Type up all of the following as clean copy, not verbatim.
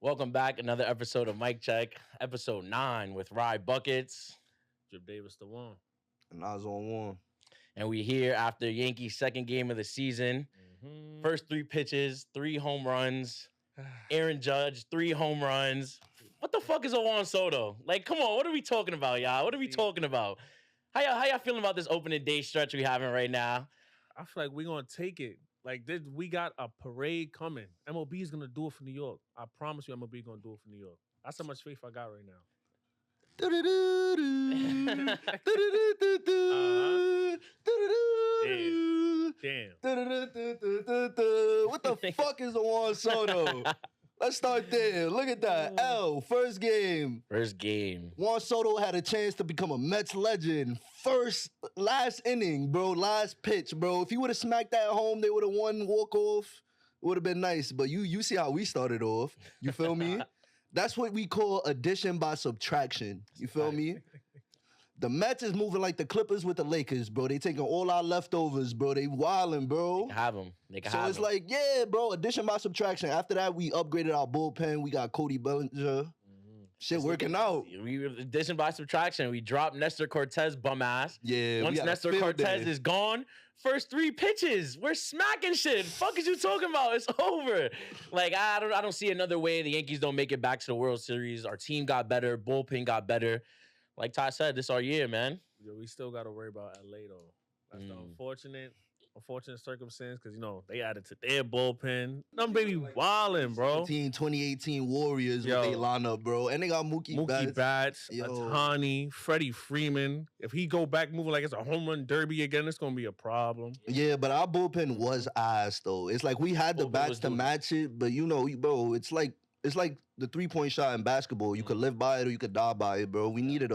Welcome back. Another episode of Mic Check, episode 9 with Rye Buckets. Drip Davis the Juan. And Eyez on Juan. And we here after Yankees' second game of the season. First 3 pitches, 3 home runs. Aaron Judge, 3 home runs. What the fuck is a Juan Soto? Like, come on, what are we talking about, y'all? What are we talking about? How y'all feeling about this opening day stretch we having right now? I feel like we're going to take it. Like, we got a parade coming. MLB is going to do it for New York. I promise you MLB going to do it for New York. That's how much faith I got right now. Damn. What the fuck is a Juan Soto? Let's start there. Look at that. First game. First game. Juan Soto had a chance to become a Mets legend. Last inning, bro. Last pitch, bro. If he would have smacked that home, they would have won walk-off. It would have been nice. But you see how we started off. You feel me? That's what we call addition by subtraction. You feel me? The Mets is moving like the Clippers with the Lakers, bro. They taking all our leftovers, bro. They wilding, bro. They can have them. So it's like, yeah, bro, addition by subtraction. After that, we upgraded our bullpen. We got Cody Bellinger. Shit working out. We addition by subtraction. We dropped Nestor Cortez bum ass. Yeah. Once Nestor Cortez is gone, first 3 pitches, we're smacking shit. Fuck is you talking about? It's over. Like I don't see another way the Yankees don't make it back to the World Series. Our team got better. Bullpen got better. Like Ty said, this our year, man. Yo, we still got to worry about LA though. That's the unfortunate circumstance because, you know, they added to their bullpen. Them baby wildin', bro. 2018 Warriors with their lineup, bro. And they got Mookie Betts, Ohtani, Freddie Freeman. If he go back moving like it's a home run derby again, it's going to be a problem. Yeah, but our bullpen was ass, though. It's like we had the bats to match it, but, you know, bro, it's like the 3-point shot in basketball. You could live by it or you could die by it, bro. We needed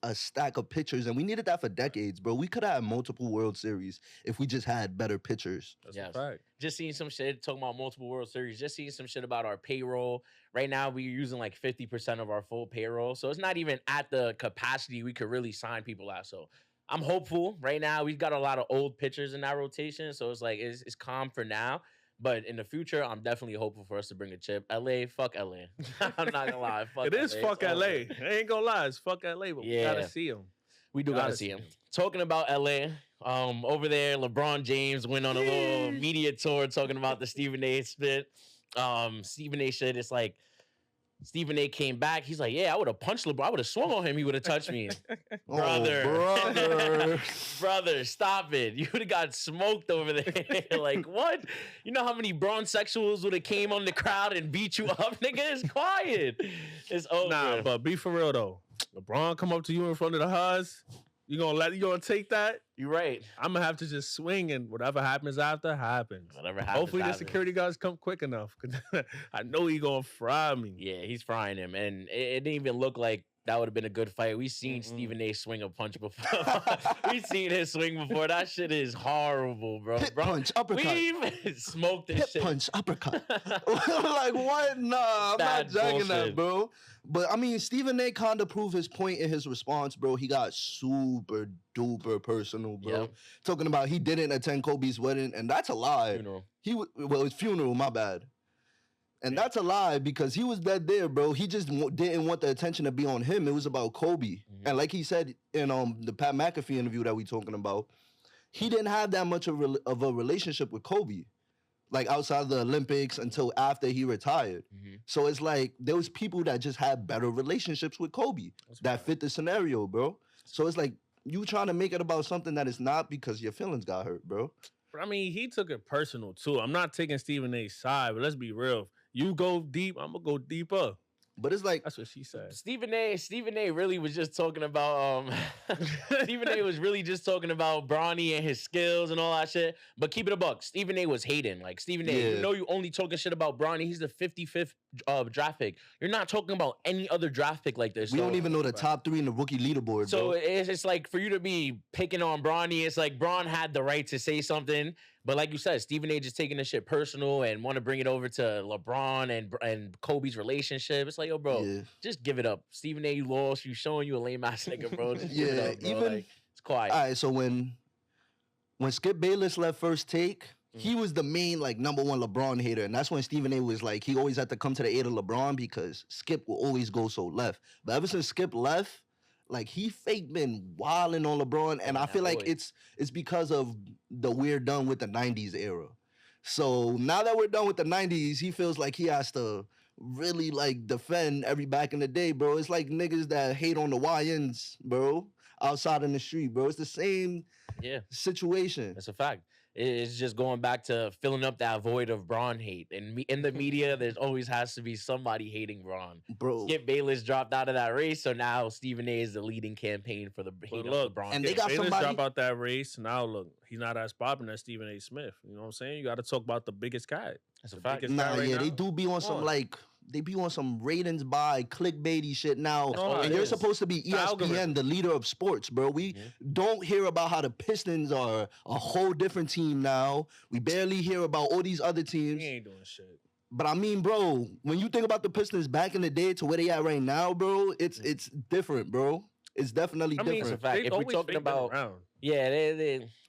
a stack of pitchers, and we needed that for decades, bro. We could have had multiple World Series if we just had better pitchers. That's a fact. Just seeing some shit, talking about multiple World Series, just seeing some shit about our payroll. Right now, we're using like 50% of our full payroll. So it's not even at the capacity we could really sign people at. So I'm hopeful. Right now, we've got a lot of old pitchers in that rotation. So it's like, it's calm for now. But in the future, I'm definitely hopeful for us to bring a chip. LA, fuck LA. I'm not gonna lie. Fuck it is LA. fuck LA. I ain't gonna lie. It's fuck LA, but we gotta see him. We do gotta see him. Talking about LA, over there, LeBron James went on a little media tour talking about the Stephen A. spit. Stephen A. said it's like, Stephen A. came back. He's like, yeah, I would have punched LeBron. I would have swung on him. He would have touched me. Brother, stop it. You would have got smoked over there. Like, what? You know how many bronzexuals would have came on the crowd and beat you up? Nigga, it's quiet. It's over. Nah, but be for real, though. LeBron come up to you in front of the Huz. You gonna take that? You're right. I'm gonna have to just swing, and whatever happens after happens. Hopefully the security guards come quick enough, because I know he gonna fry me. Yeah, he's frying him, and it didn't even look like that would have been a good fight. We've seen Stephen A. swing a punch before. We've seen his swing before. That shit is horrible, bro. Punch, uppercut. We even smoked this shit. Punch, uppercut. Like, what? Nah, I'm not jacking that, bro. But, I mean, Stephen A. kind of proved his point in his response, bro. He got super duper personal, bro. Yep. Talking about he didn't attend Kobe's wedding, and that's a lie. Funeral. His funeral, my bad. And that's a lie because he was dead there, bro. He just didn't want the attention to be on him. It was about Kobe. And like he said in the Pat McAfee interview that we talking about, he didn't have that much of a relationship with Kobe, like outside of the Olympics until after he retired. So it's like there was people that just had better relationships with Kobe that fit the scenario, bro. So it's like you trying to make it about something that is not because your feelings got hurt, bro. I mean, he took it personal, too. I'm not taking Stephen A.'s side, but let's be real. You go deep, I'm going to go deeper. But it's like... That's what she said. Stephen A. really was just talking about... Stephen A. was really just talking about Bronny and his skills and all that shit. But keep it a buck. Stephen A. was hating. Like, Stephen A., you know you only talking shit about Bronny. He's the 55th draft pick. You're not talking about any other draft pick like this. We don't even know the top 3 in the rookie leaderboard, so bro. It's like, for you to be picking on Bronny, it's like Bron had the right to say something. But like you said, Stephen A. just taking this shit personal and want to bring it over to LeBron and Kobe's relationship. It's like, yo, bro, just give it up. Stephen A., you lost. You showing you a lame ass nigga, bro. Just give it up, bro. Like, it's quiet. All right, so when Skip Bayless left First Take, he was the main like number one LeBron hater, and that's when Stephen A was like, he always had to come to the aid of LeBron because Skip will always go so left. But ever since Skip left, like he fake been wilding on LeBron, and I feel like it's because of the we're done with the '90s era. So now that we're done with the '90s, he feels like he has to really like defend every back in the day, bro. It's like niggas that hate on the YNs, bro, outside in the street, bro. It's the same situation. That's a fact. It's just going back to filling up that void of Braun hate. And in the media, there's always has to be somebody hating Braun. Bro. Skip Bayless dropped out of that race, so now Stephen A is the leading campaign for the hate of LeBron. And they got Bayless somebody drop out that race. Now look, he's not as popular as Stephen A. Smith. You know what I'm saying? You got to talk about the biggest guy. That's a fact. Nah, yeah, they do be on some like they be on some ratings by clickbaity shit now. And you're supposed to be ESPN, the leader of sports, bro. We don't hear about how the Pistons are a whole different team now. We barely hear about all these other teams. He ain't doing shit. But I mean, bro, when you think about the Pistons back in the day to where they at right now, bro, it's different, bro. It's definitely different. It's a fact. If we're talking about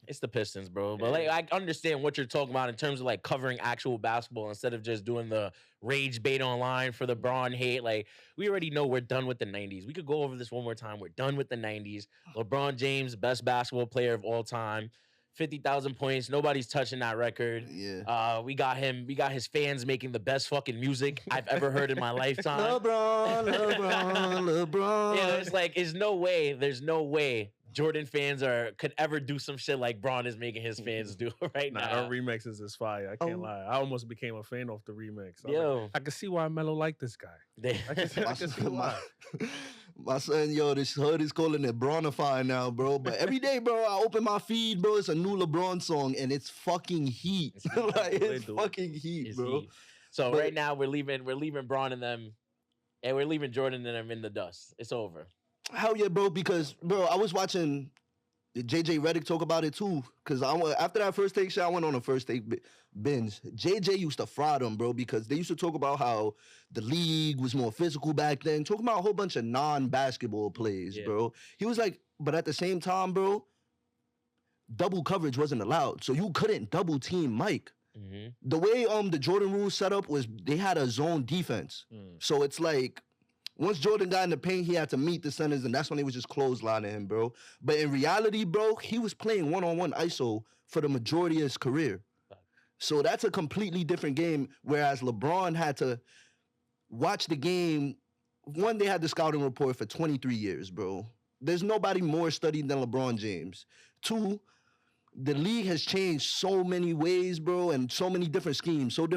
it's the Pistons, bro. But like, I understand what you're talking about in terms of like covering actual basketball instead of just doing the rage bait online for the Braun hate. Like, we already know we're done with the 90s. We could go over this one more time. We're done with the 90s. LeBron James, best basketball player of all time. 50,000 points. Nobody's touching that record. Yeah. We got him. We got his fans making the best fucking music I've ever heard in my lifetime. LeBron. Yeah, it's like, there's no way Jordan fans could ever do some shit like Braun is making his fans do right now. Our remixes is fire. I can't lie. I almost became a fan of the remix. I can see why Melo liked this guy. I can see why. My son, this hood is calling it Bronify now, bro. But every day, bro, I open my feed, bro, it's a new LeBron song, and it's fucking heat. It's fucking heat, bro. Heat. So right now, we're leaving Braun and them, and we're leaving Jordan and them in the dust. It's over. Hell yeah, bro, because, bro, I was watching JJ Redick talk about it, too. Because after that first take shot, I went on a first take binge. JJ used to fry them, bro, because they used to talk about how the league was more physical back then, talking about a whole bunch of non-basketball plays, bro. He was like, but at the same time, bro, double coverage wasn't allowed, so you couldn't double team Mike. Mm-hmm. The way the Jordan rules set up was they had a zone defense. So it's like, once Jordan got in the paint, he had to meet the centers, and that's when they was just clotheslining him, bro. But in reality, bro, he was playing one-on-one ISO for the majority of his career. So that's a completely different game, whereas LeBron had to watch the game. One, they had the scouting report for 23 years, bro. There's nobody more studied than LeBron James. Two, the league has changed so many ways, bro, and so many different schemes, so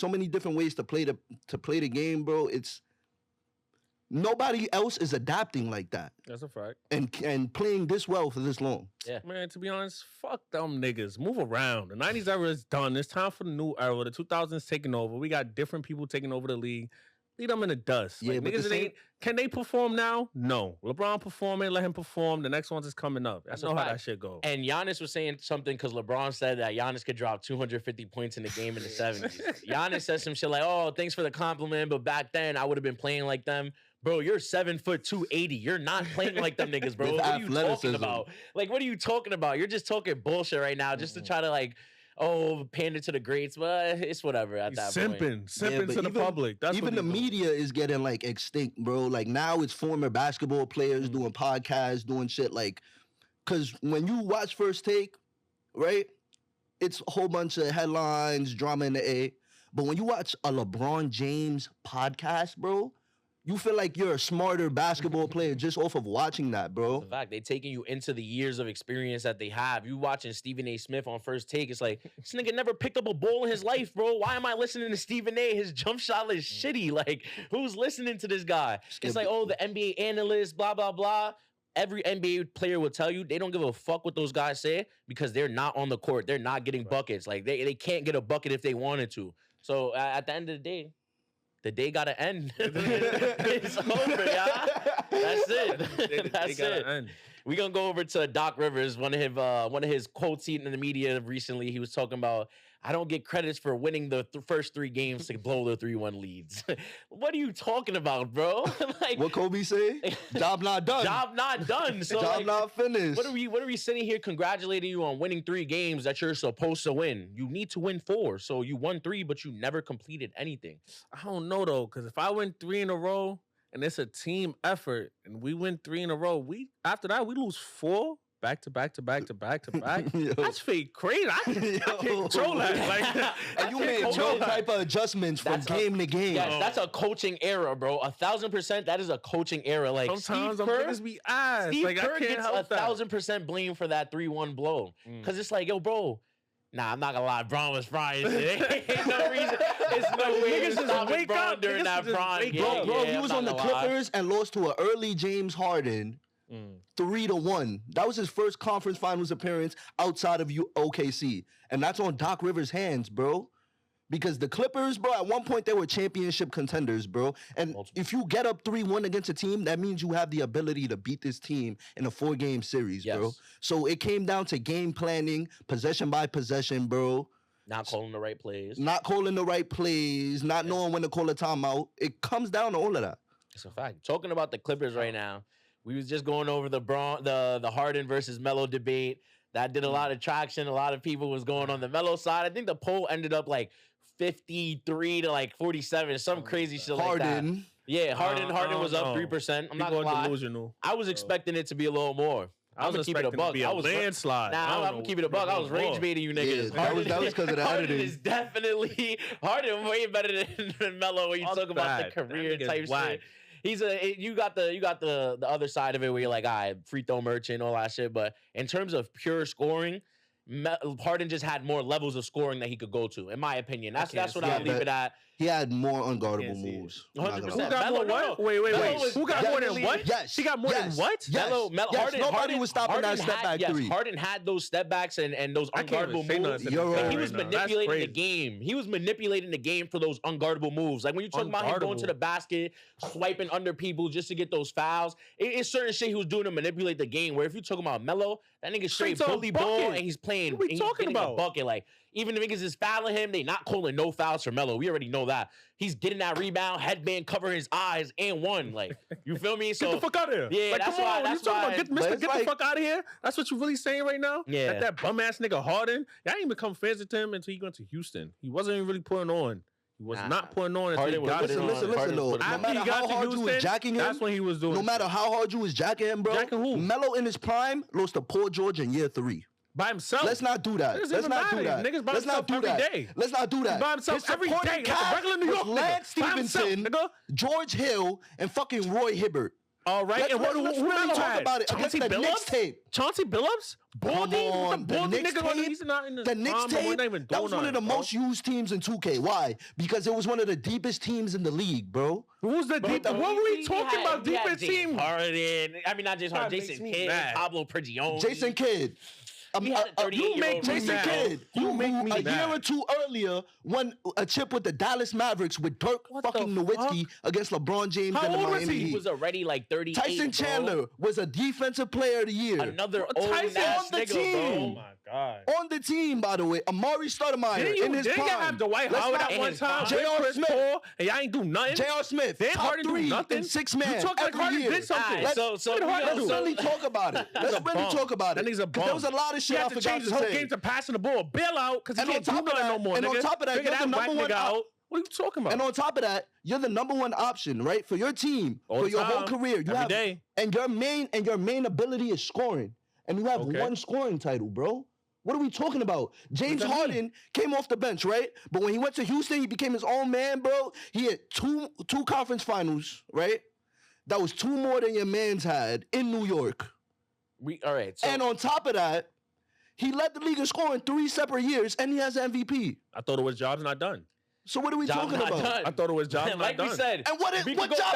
many different ways to play the game, bro. Nobody else is adapting like that. That's a fact. And playing this well for this long. Yeah. Man, to be honest, fuck them niggas. Move around. The 90s era is done. It's time for the new era. The 2000s taking over. We got different people taking over the league. Leave them in the dust. Yeah, like, but niggas can they perform now? No. LeBron performing, let him perform. The next one's is coming up. I know how that shit goes. And Giannis was saying something because LeBron said that Giannis could drop 250 points in the game in the 70s. Giannis said some shit like, oh, thanks for the compliment, but back then I would have been playing like them. Bro, you're 7'2", 280. You're not playing like them niggas, bro. What are you talking about? Like, what are you talking about? You're just talking bullshit right now just to try to like, pander to the greats, but it's whatever at that point. Simping to the public. That's even the media is getting like extinct, bro. Like now it's former basketball players doing podcasts, doing shit like, because when you watch First Take, right, it's a whole bunch of headlines, drama in the A. But when you watch a LeBron James podcast, bro, you feel like you're a smarter basketball player just off of watching that, bro. That's a fact. They taking you into the years of experience that they have. You watching Stephen A. Smith on First Take, it's like, this nigga never picked up a ball in his life, bro. Why am I listening to Stephen A.? His jump shot is shitty. Like, who's listening to this guy? It's like, the NBA analyst, blah, blah, blah. Every NBA player will tell you they don't give a fuck what those guys say because they're not on the court. They're not getting buckets. Like, they can't get a bucket if they wanted to. So, at the end of the day gotta end. It's over, yeah. That's it. They gotta end. We're gonna go over to Doc Rivers. One of his quotes in the media recently. He was talking about, I don't get credits for winning the first 3 games to blow the 3-1 leads. What are you talking about, bro? Like, what Kobe say? Job not done. Job not done. So Job like, not finished. What are we sitting here congratulating you on winning 3 games that you're supposed to win? You need to win 4. So you won 3, but you never completed anything. I don't know though, because if I win 3 in a row and it's a team effort and we win 3 in a row, after that we lose 4 back to back. Yo. That's fake crazy. I can't control that. Like, and you made no type of adjustments from game to game. Yes, that's a coaching error, bro. 1,000%. That is a coaching error. Like sometimes Steve Kerr, niggas be ass. Steve like, Kerr I can't gets help that. 1,000% blame for that 3-1 blow. Because it's like, yo, bro. Nah, I'm not gonna lie. Braun was frying shit. Ain't no reason. It's no way Niggas to just stop wake Braun up. during Niggas that just Braun wake game. up. Bro, Yeah, he I'm was not on the gonna lie. Clippers and lost to an early James Harden 3-1. That was his first conference finals appearance outside of OKC. And that's on Doc Rivers' hands, bro. Because the Clippers, bro, at one point they were championship contenders, bro. And if you get up 3-1 against a team, that means you have the ability to beat this team in a 4-game series, bro. So it came down to game planning, possession by possession, bro. Not calling the right plays. Not calling the right plays, not knowing when to call a timeout. It comes down to all of that. It's a fact. Talking about the Clippers right now, we was just going over the Harden versus Melo debate. That did a lot of traction. A lot of people was going on the Melo side. I think the poll ended up like 53 to like 47, some crazy shit like that. Harden. Yeah, Harden was up 3%. I'm not gonna lie. Delusional. I was expecting it to be a little more. I was keep it a expecting buck. to be a landslide. Nah, I'm gonna keep it a buck. I was rage baiting you niggas. Yeah, that was because of the Harden editing. is definitely Harden way better than Melo when you Fuck talk about that. the career That nigga's type whack. shit. You got the other side of it where you're like, all right, free throw merchant, all that shit. But in terms of pure scoring, Harden just had more levels of scoring that he could go to, in my opinion. That's what I'll leave it at. He had more unguardable moves. 100%. Who got more what? Wait. Who got more than what? Yes. He got more than what? Yes. Nobody was stopping that step back three. Harden had those step backs and those unguardable moves. You're He right. was manipulating the game. He was manipulating the game for those unguardable moves. Like when you talk about him going to the basket, swiping under people just to get those fouls, it's certain shit he was doing to manipulate the game. Where if you talking about Melo, that nigga straight bully ball and he's playing. What are we talking about? A bucket. Like even the niggas is fouling him, they not calling no fouls for Melo. We already know that. He's getting that rebound, headband covering his eyes, and one. Like, you feel me? So get the fuck out of here. Yeah, like, that's come why. on, That's you talking why. about get the fuck out of here? That's what you really saying right now? Yeah. That bum ass nigga Harden. Y'all ain't become fans of him until he went to Houston. He wasn't even really putting on. He was not putting on until he got Listen, though. No matter how hard you was jacking him, that's when he was doing. No matter how hard you was jacking him, bro. Jacking who? Melo in his prime lost to Paul George in year 3. By himself. Let's not do that. Let's not do that. Niggas by Let's not do himself that. every day. Let's not do that. By himself every day. Like a regular New York Lance nigga. By himself, Stevenson, nigga. George Hill, and fucking Roy Hibbert. All right. Let's And who really Melo talk had? about it. Chauncey Against the Knicks Billups? tape. Chauncey Billups? Baldy? Come on, the Baldy Knicks nigga tape. he's not in The Knicks tape. That was one of the most used teams in 2K. Why? Because it was one of the deepest teams in the league, bro. Who's the deepest? What were we talking about? Deepest team? Harden. I mean, not just Harden. Jason Kidd, Pablo Prigioni. Jason Kidd. You make Jason Kidd, you make me a year or two earlier won a chip with the Dallas Mavericks with Dirk fucking Nowitzki against LeBron James and the Miami Heat. He was already like 38. Tyson Chandler was a defensive player of the year. Another old ass nigga, team. bro. Oh my God. On the team, by the way, Amari Stoudemire in his prime. Didn't y'all have Dwight Howard at one time? J.R. Smith. And y'all ain't do nothing? J.R. Smith, Then top Harden do 3 nothing? in 6-man. You talking like Harden did something. Let's really talk about it. Let's really talk about it. That nigga's a bum. There was a lot of shit I He had to forgot change to his whole say. game to passing the ball, bail out, because he can't do nothing no more, and nigga. on top of that, Figure you're the that whack number one nigga out. What are you talking about? And on top of that, you're the number one option, right? For your team, for your whole career. You Every have, day. And your main ability is scoring. And you have one scoring title, bro. What are we talking about? James Harden came off the bench, right? But when he went to Houston, he became his own man, bro. He had two conference finals, right? That was 2 more than your man's had in New York. All right. So, and on top of that, he led the league in scoring 3 separate years, and he has MVP. I thought it was jobs not done. So what are we talking about? I thought it was jobs not like done. we said. And what job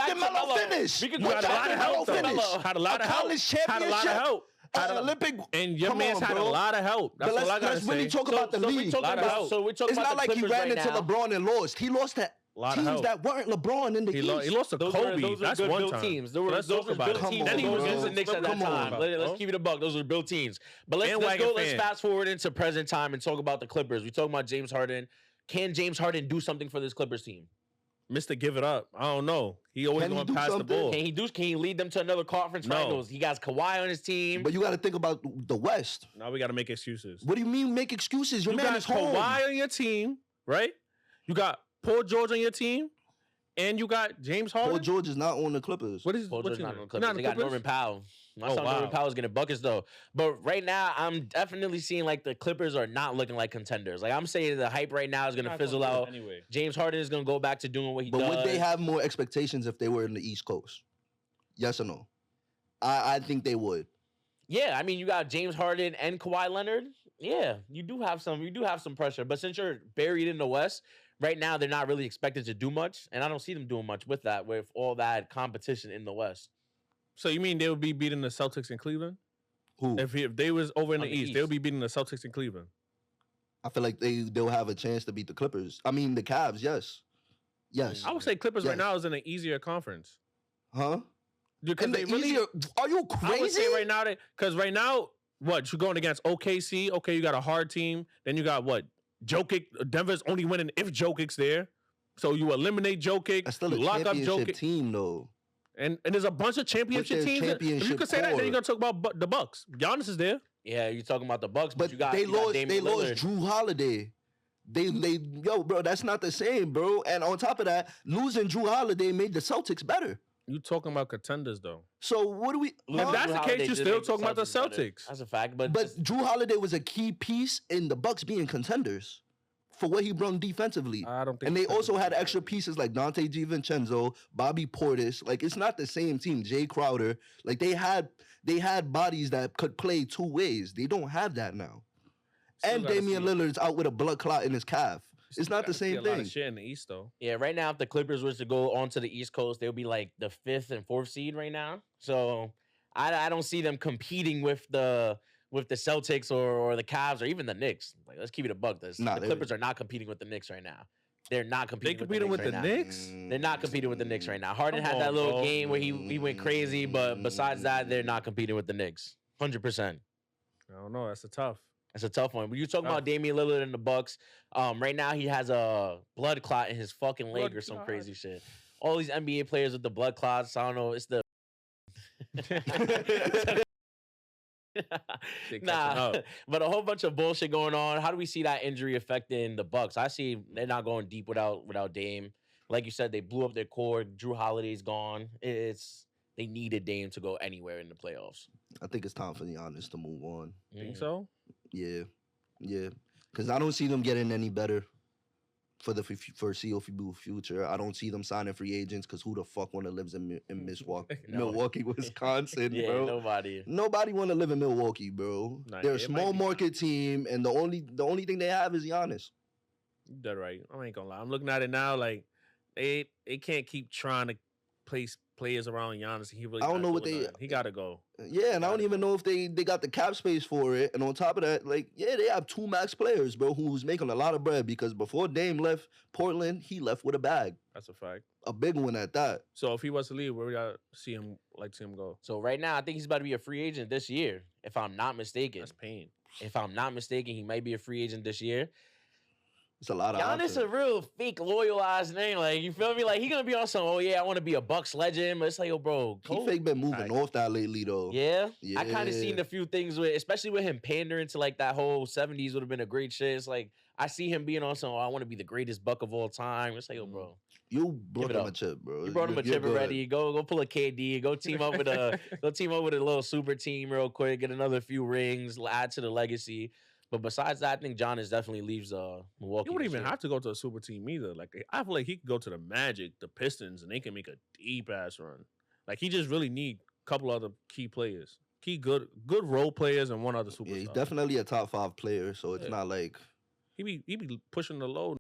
did Melo finish? We could What go job back did to Melo Melo finish? Had a lot of help. College Had a lot of championship? help. Olympic. And your Come man's on, had a bro. lot of help. That's But all I gotta let's say. really talk about the league. So we're talking It's about not the like he Clippers ran right into now. LeBron and lost. He lost to A lot of teams help. that weren't LeBron in the He East. lost to Kobe. Those That's were one built time. teams. So let's talk about built it. Come teams. on, Then he was bro. against the Knicks at that Come on. time. Let's keep it a buck. Those were built teams. But let's Bandwagon go. Let's fan. fast forward into present time and talk about the Clippers. We talking about James Harden. Can James Harden do something for this Clippers team? Mr. Give it up. I don't know. He always Can he going do to pass the something? ball. Can he lead them to another conference No. finals? He got Kawhi on his team. But you got to think about the West. Now we got to make excuses. What do you mean make excuses? Your You man got is home. Kawhi on your team, right? You got Paul George on your team, and you got James Harden. Paul George is not on the Clippers. What is Paul what George team? not on the Not Clippers. on They the got Clippers? Norman Powell. I Oh, saw Norman wow. Powell's getting buckets though. But right now, I'm definitely seeing like the Clippers are not looking like contenders. Like I'm saying, the hype right now is gonna Not fizzle gonna do it out. anyway. James Harden is gonna go back to doing what he But does. would they have more expectations if they were in the East Coast? Yes or no? I think they would. Yeah, I mean, you got James Harden and Kawhi Leonard. Yeah, you do have some pressure. But since you're buried in the West, right now they're not really expected to do much, and I don't see them doing much with that, with all that competition in the West. So you mean they would be beating the Celtics in Cleveland? Who? If they was over in On the the East, they would East. be beating the Celtics in Cleveland. I feel like they'll have a chance to beat the Clippers. I mean the Cavs. Yes. Yes. I would say Clippers right Yes. now is in an easier conference. Huh? Because And they really, are you I would crazy? say right now because right now, what you're going against OKC? Okay, you got a hard team. Then you got what? Jokic. Denver's only winning if Jokic's there. So you eliminate Jokic. That's still a you lock up championship Jokic, team, though. and there's a bunch of championship there's teams. If you championship could say that, then core. you're gonna talk about the Bucks. Giannis is there. Yeah, you're talking about the Bucks, But you got they you got lost. They Damian lost Lillard. Drew Holiday. They yo, bro, that's not the same, bro. And on top of that, losing Drew Holiday made the Celtics better. You talking about contenders though? So what do we? Losing If that's Drew the Holiday case, you're did still make talking about the better. Celtics. That's a fact, but But Drew Holiday was a key piece in the Bucks being contenders for what he brought defensively. I don't think. And they the also Clippers had are extra better. pieces like Dante DiVincenzo, Bobby Portis. Like it's not the same team. Jay Crowder. Like they had bodies that could play two ways. They don't have that now. Still And gotta Damian see. Lillard's out with a blood clot in his calf. It's Still not the gotta see same a lot of thing. shit in the East though. yeah, right now if the Clippers was to go onto the East Coast, they'll be like the 5th and 4th seed right now. So I don't see them competing with the Celtics or the Cavs or even the Knicks. Like let's keep it a buck. Nah, The they- Clippers are not competing with the Knicks right now. They're not They competing competing with the right now. Knicks. They're not competing with the Knicks right now. Harden Come had that on, little bro. game where he went crazy, but besides that, they're not competing with the Knicks. 100%. I don't know. That's a tough. That's a tough one. When you talking Tough. about Damian Lillard and the Bucks, right now he has a blood clot in his fucking leg Blood or some clot. crazy shit. All these NBA players with the blood clots, I don't know. It's the They catching nah, up. but a whole bunch of bullshit going on. How do we see that injury affecting the Bucks? I see they're not going deep without Dame. Like you said, they blew up their core. Drew Holiday's gone. They needed Dame to go anywhere in the playoffs. I think it's time for Giannis to move on. Think so? Yeah. Yeah. Because I don't see them getting any better for the foreseeable future. I don't see them signing free agents because who the fuck want to live in Milwaukee, No. Milwaukee, Wisconsin, Yeah, bro? nobody. Nobody want to live in Milwaukee, bro. Nah, They're a it might small be market team, and the only thing they have is Giannis. You dead right. I ain't gonna lie. I'm looking at it now. Like they can't keep trying to place players around Giannis. He really I don't not know what doing they- nothing. He gotta go. Yeah, and I don't Got it. even know if they got the cap space for it. And on top of that, like, yeah, they have two max players, bro, who's making a lot of bread because before Dame left Portland, he left with a bag, That's a fact. a big one at that. So if he was to leave, where we gotta see him go? So right now, I think he's about to be a free agent this year, if I'm not mistaken. That's pain. If I'm not mistaken, he might be a free agent this year. It's a lot of Giannis options. a real fake loyal ass name. Like, you feel me? Like, he gonna be on some, oh yeah, I want to be a Bucks legend. But it's like, yo, bro, He go. fake been moving Right. off that lately though. Yeah? I kind of Yeah. seen a few things with, especially with him pandering to like that whole 70s would have been a great shit. It's like, I see him being on some, oh, I want to be the greatest Buck of all time. It's like, yo, bro, You brought it him a up. chip, bro. you brought him a You're chip good. already. Go pull a KD. Go team up with a little super team real quick. Get another few rings. Add to the legacy. But besides that, I think Giannis definitely leaves Milwaukee. He wouldn't this even year. have to go to a super team either. Like I feel like he could go to the Magic, the Pistons, and they can make a deep ass run. Like he just really need a couple other key players, good role players, and one other superstar. Yeah, he's definitely a top 5 player, so it's Yeah. not like He be pushing the load.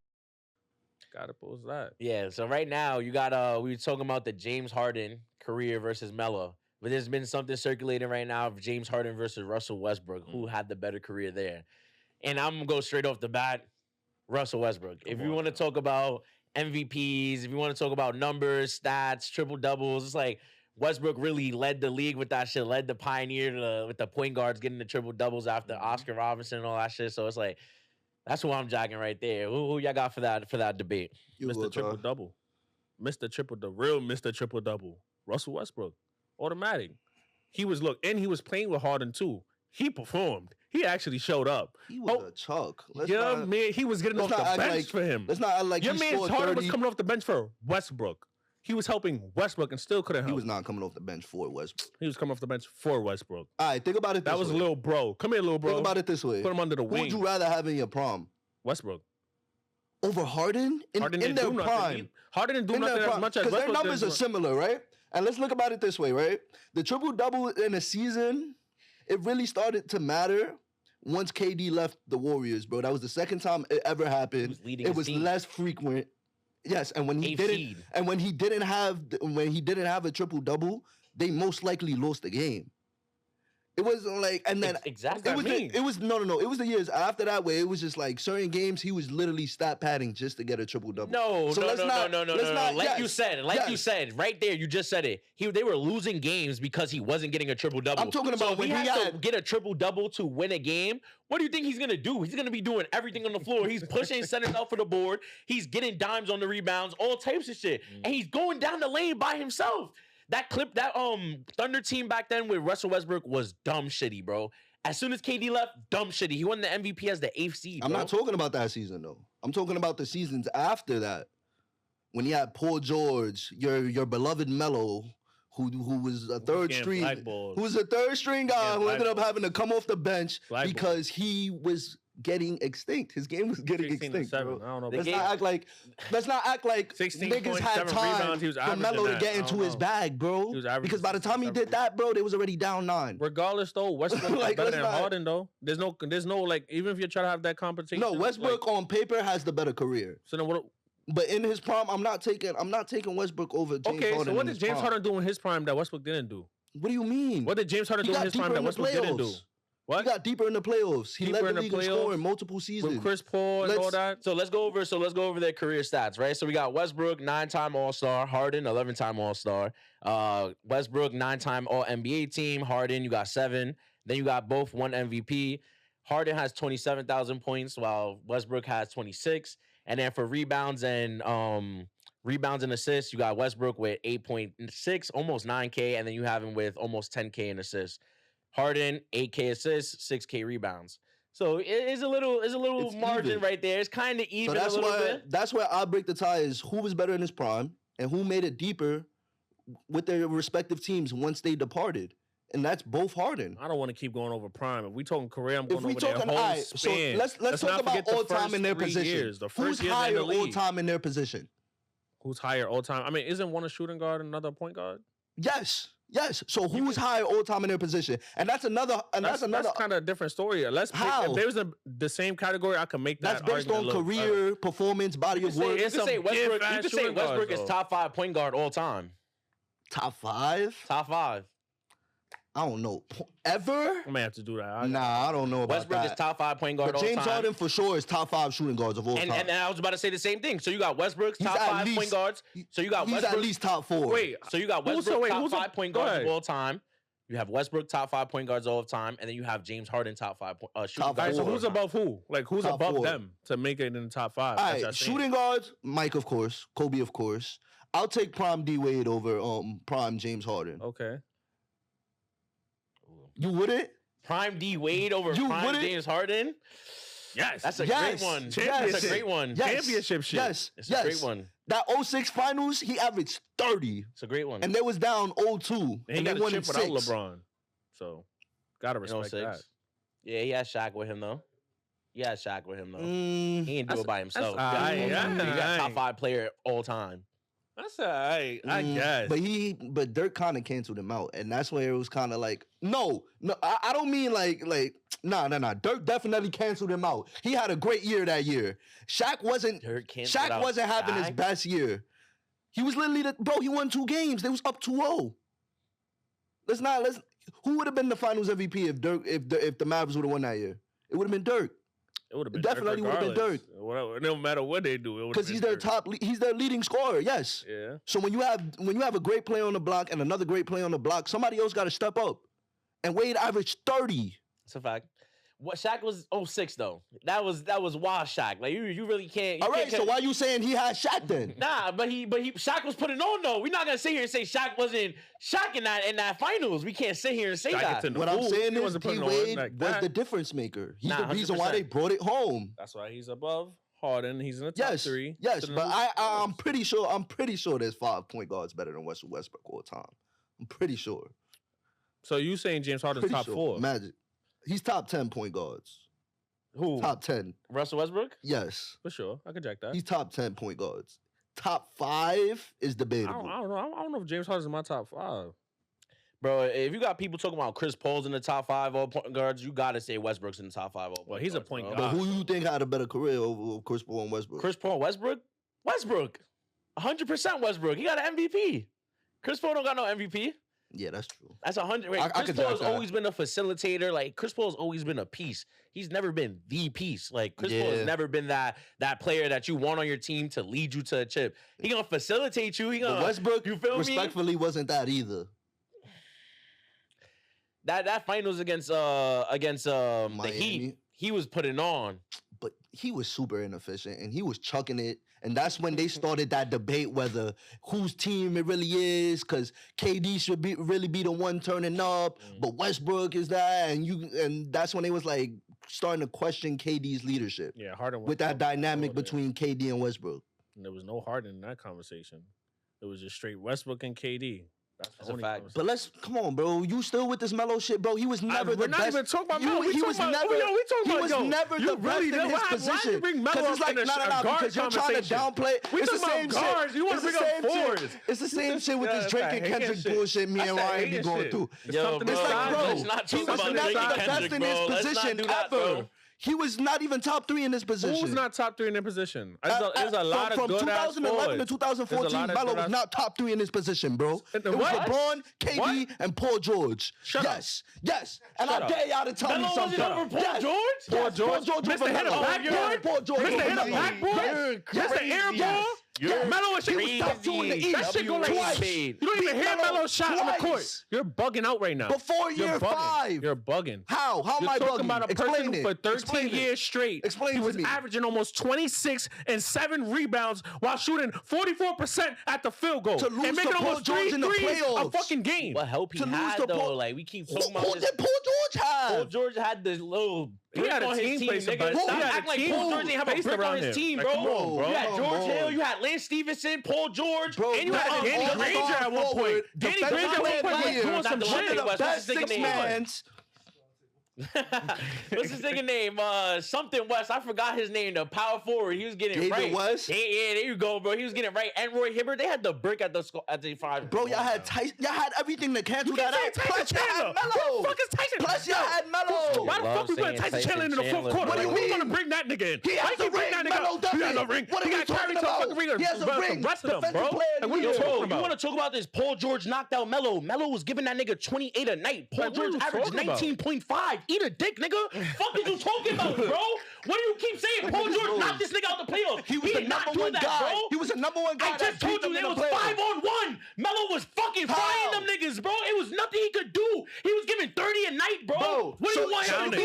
Gotta post that. Yeah, so right now you got we were talking about the James Harden career versus Melo. But there's been something circulating right now of James Harden versus Russell Westbrook, who had the better career there. And I'm gonna go straight off the bat, Russell Westbrook. If Come you on want to now. talk about MVPs, if you want to talk about numbers, stats, triple doubles, it's like Westbrook really led the league with that shit, led the pioneer with the point guards getting the triple doubles after Oscar Robinson and all that shit. So it's like that's who I'm jogging right there. Who y'all got for that debate? Mr. Triple Double, real Mr. Triple Double, Russell Westbrook, automatic. He was playing with Harden too. He performed. He actually showed up. He was a chalk. Man, he was getting off the bench for him. Let's not act like your man Harden was coming off the bench for Westbrook. He was helping Westbrook and still couldn't help. He was not coming off the bench for Westbrook. He was coming off the bench for Westbrook. All right, think about it this way. That was a little bro. Come here, little bro. Think about it this way. Put him under the wing. Who would you rather have in your prime? Westbrook. Over Harden? In their prime. Harden didn't do nothing as much as Westbrook. Because their numbers are similar, right? And let's look about it this way, right? The triple-double in a season, it really started to matter once KD left the Warriors, bro. That was the second time it ever happened. It was less frequent. Yes, and when he didn't have a triple-double, they most likely lost the game. It wasn't like, and then exactly. It was the years after that where it was just like certain games he was literally stat padding just to get a triple double. No. Like you said, right there, you just said it. They were losing games because he wasn't getting a triple double. I'm talking about when he had to get a triple double to win a game. What do you think he's gonna do? He's gonna be doing everything on the floor. He's pushing centers out for the board. He's getting dimes on the rebounds, all types of shit, and he's going down the lane by himself. That Thunder team back then with Russell Westbrook was dumb shitty, bro. As soon as KD left, dumb shitty. He won the MVP as the 8th seed, bro. I'm not talking about that season, though. I'm talking about the seasons after that. When he had Paul George, your beloved Melo, who was a third string guy who ended up having to come off the bench because he was getting extinct. His game was getting extinct. Bro. I don't know. Let's not act like niggas had time for Melo to get into his bag, bro. Because by the time he did that, bro, they was already down 9. Regardless, though, Westbrook is better than Harden, though. There's no like, even if you're trying to have that competition. No, Westbrook on paper has the better career. So then what? But in his prime, I'm not taking Westbrook over James Harden. Okay, so what did James Harden do in his prime that Westbrook didn't do? What do you mean? What did James Harden do in his prime that Westbrook didn't do? What? He got deeper in the playoffs. He led the league in scoring multiple seasons. With Chris Paul and all that. So let's go over their career stats, right? So we got Westbrook, 9-time All-Star. Harden, 11-time All-Star. Westbrook, 9-time All-NBA team. Harden, you got 7. Then you got both 1 MVP. Harden has 27,000 points, while Westbrook has 26. And then for rebounds and assists, you got Westbrook with 8.6, almost 9K, and then you have him with almost 10K in assists. Harden, 8K assists, 6K rebounds. So it's a little margin even right there. It's kind of even a little bit. That's where I break the tie is who was better in his prime and who made it deeper with their respective teams once they departed. And that's both Harden. I don't want to keep going over prime. If we talking career, I'm going over their whole span. So let's talk about all time in their position. Who's higher all time in their position? Who's higher all time? I mean, isn't one a shooting guard and another a point guard? Yes. So who's higher all time in their position? And that's another. That's kind of a different story. If there was the same category, I could make that. That's based on career, performance, body of work. You could say Westbrook is top 5 point guard all time. Top 5? Top 5. I don't know. Ever? I may have to do that. I don't know about Westbrook that. is top 5 point guard all time. James Harden for sure is top 5 shooting guards of all time. And I was about to say the same thing. So you got Westbrook's top 5 point guards. So you got Westbrook at least top 4. Wait. So you got Westbrook top 5 point guards of all time. You have Westbrook top 5 point guards all the time, and then you have James Harden top 5 shooting guards. So who's above who? Like who's top above 4. them to make it in the top 5? All right, shooting guards, Mike of course, Kobe of course. I'll take prime D Wade over prime James Harden. Okay. You wouldn't? Prime D Wade over prime James Harden? Yes. That's a great one. That's a great one. Yes. Championship shit. Yes. It's a great one. That 06 finals, he averaged 30. It's a great one. And they was down 0-2. And they won in 6. Without LeBron. So, gotta respect that. Yeah, he had Shaq with him, though. He didn't do it by himself. He got top 5 player all time. That's all right, I guess. But Dirk kind of canceled him out, and that's where it was kind of like, no, I don't mean like, nah. Dirk definitely canceled him out. He had a great year that year. Shaq wasn't having his best year. He was literally he won 2 games. They was up 2-0. Who would have been the Finals MVP if the Mavs would have won that year? It would have been Dirk. It would have been Definitely would have been Dirk. Whatever, no matter what they do, because he's their he's their leading scorer. Yes. Yeah. So when you have a great player on the block and another great player on the block, somebody else got to step up. And Wade averaged 30. That's a fact. What Shaq was 06 though. That was wild Shaq. Like you really can't. All right, so why you saying he had Shaq then? Nah, but Shaq was putting on though. We're not gonna sit here and say Shaq wasn't Shaq in that finals. We can't sit here and say that. What I'm saying is D Wade was the difference maker. He's the reason why they brought it home. That's why he's above Harden. He's in the top 3. Yes, but I'm pretty sure there's 5 point guards better than Westbrook all time. I'm pretty sure. So you saying James Harden's top 4? Magic. He's top 10 point guards. Who? Top 10. Russell Westbrook? Yes. For sure. I can jack that. He's top 10 point guards. Top 5 is debatable. I don't know. I don't know if James Harden's in my top 5. Bro, if you got people talking about Chris Paul's in the top 5 all point guards, you got to say Westbrook's in the top 5 all point guards. Well, he's a point guard. But who you think had a better career over Chris Paul and Westbrook? Chris Paul, Westbrook? Westbrook. 100% Westbrook. He got an MVP. Chris Paul don't got no MVP. Yeah, that's true. That's 100. Chris Paul's always been a facilitator. Like Chris Paul's always been a piece. He's never been the piece. Like Chris Paul has never been that player that you want on your team to lead you to a chip. He gonna facilitate you. He gonna Westbrook. You feel respectfully me? Wasn't that either. That finals against the Heat, he was putting on. But he was super inefficient and he was chucking it. And that's when they started that debate whether whose team it really is, because KD should really be the one turning up, but Westbrook is that, and that's when they was like starting to question KD's leadership. Yeah, Harden with that dynamic between KD and Westbrook. And there was no Harden in that conversation. It was just straight Westbrook and KD. That's a fact. But come on, bro. You still with this Melo shit, bro? He was never the best. We're not even talking about Melo. He was never the best in his position. You bring Melo up in a guard because you're trying to downplay. It's the same shit. You want to bring up forwards. It's the same shit with this Drake and Kendrick bullshit me and Ryan be going through. Yo, bro, it's like, bro, he was never the best in his position ever. He was not even top 3 in this position. Who was not top 3 in their position? There's a lot of good ass From 2011 to 2014, Melo was not top 3 in this position, bro. It was LeBron, KD, and Paul George. Yes. And I dare y'all to tell me something. Melo was over Paul George? Paul George. Mr. Hit a backboard? Paul George. Mr. Hit a backboard? Mr. Air ball? Melo and shit was top 2 in the East. That shit go like twice. You don't even hear Melo's shot on the court. You're bugging out right now. Before year 5. You're bugging. How am I bugging? You're talking about a person who for 13 years straight. Explain he was averaging almost 26 and 7 rebounds while shooting 44% at the field goal. To lose and making almost 3 in the threes playoffs. a fucking game. What help he had though? Like we keep talking about this. Who did Paul George have? Paul George had the little he had a team play. Stop acting like Paul George didn't have a brick on his team, bro. You had George Hill, you had Lance Stevenson, Paul George, bro, and you had Danny Granger at one point. Danny Granger at one point was doing some shit. Best 6 mans. What's his nigga name? Something West. I forgot his name. The power forward. He was getting David right. West? Yeah, there you go, bro. He was getting right. And Roy Hibbert. They had the brick at the 5. Bro, y'all had y'all had everything to cancel that out. Plus y'all had Melo. What the fuck is Tyson? Plus y'all had Melo. Why the fuck we put Tyson Chandler in the 4th quarter? What do you Who's mean? gonna bring that nigga in? He has a ring. Melo doesn't. He has a ring. What are he we got carried talking to a about? fucking ring. He has a ring. The rest of them, bro. Like, what are you talking about? You want to talk about this? Paul George knocked out Melo. Melo was giving that nigga 28 a night. Paul George averaged 19.5. Eat a dick, nigga. Fuck are you talking about, bro? What do you keep saying? Paul George knocked this nigga out the playoffs. He was the number 1 guy. Bro. He was the number 1 guy. I just told you there was 5-on-1. Melo was fucking frying them niggas, bro. It was nothing he could do. He was giving 30 a night, bro. What do you want him to do?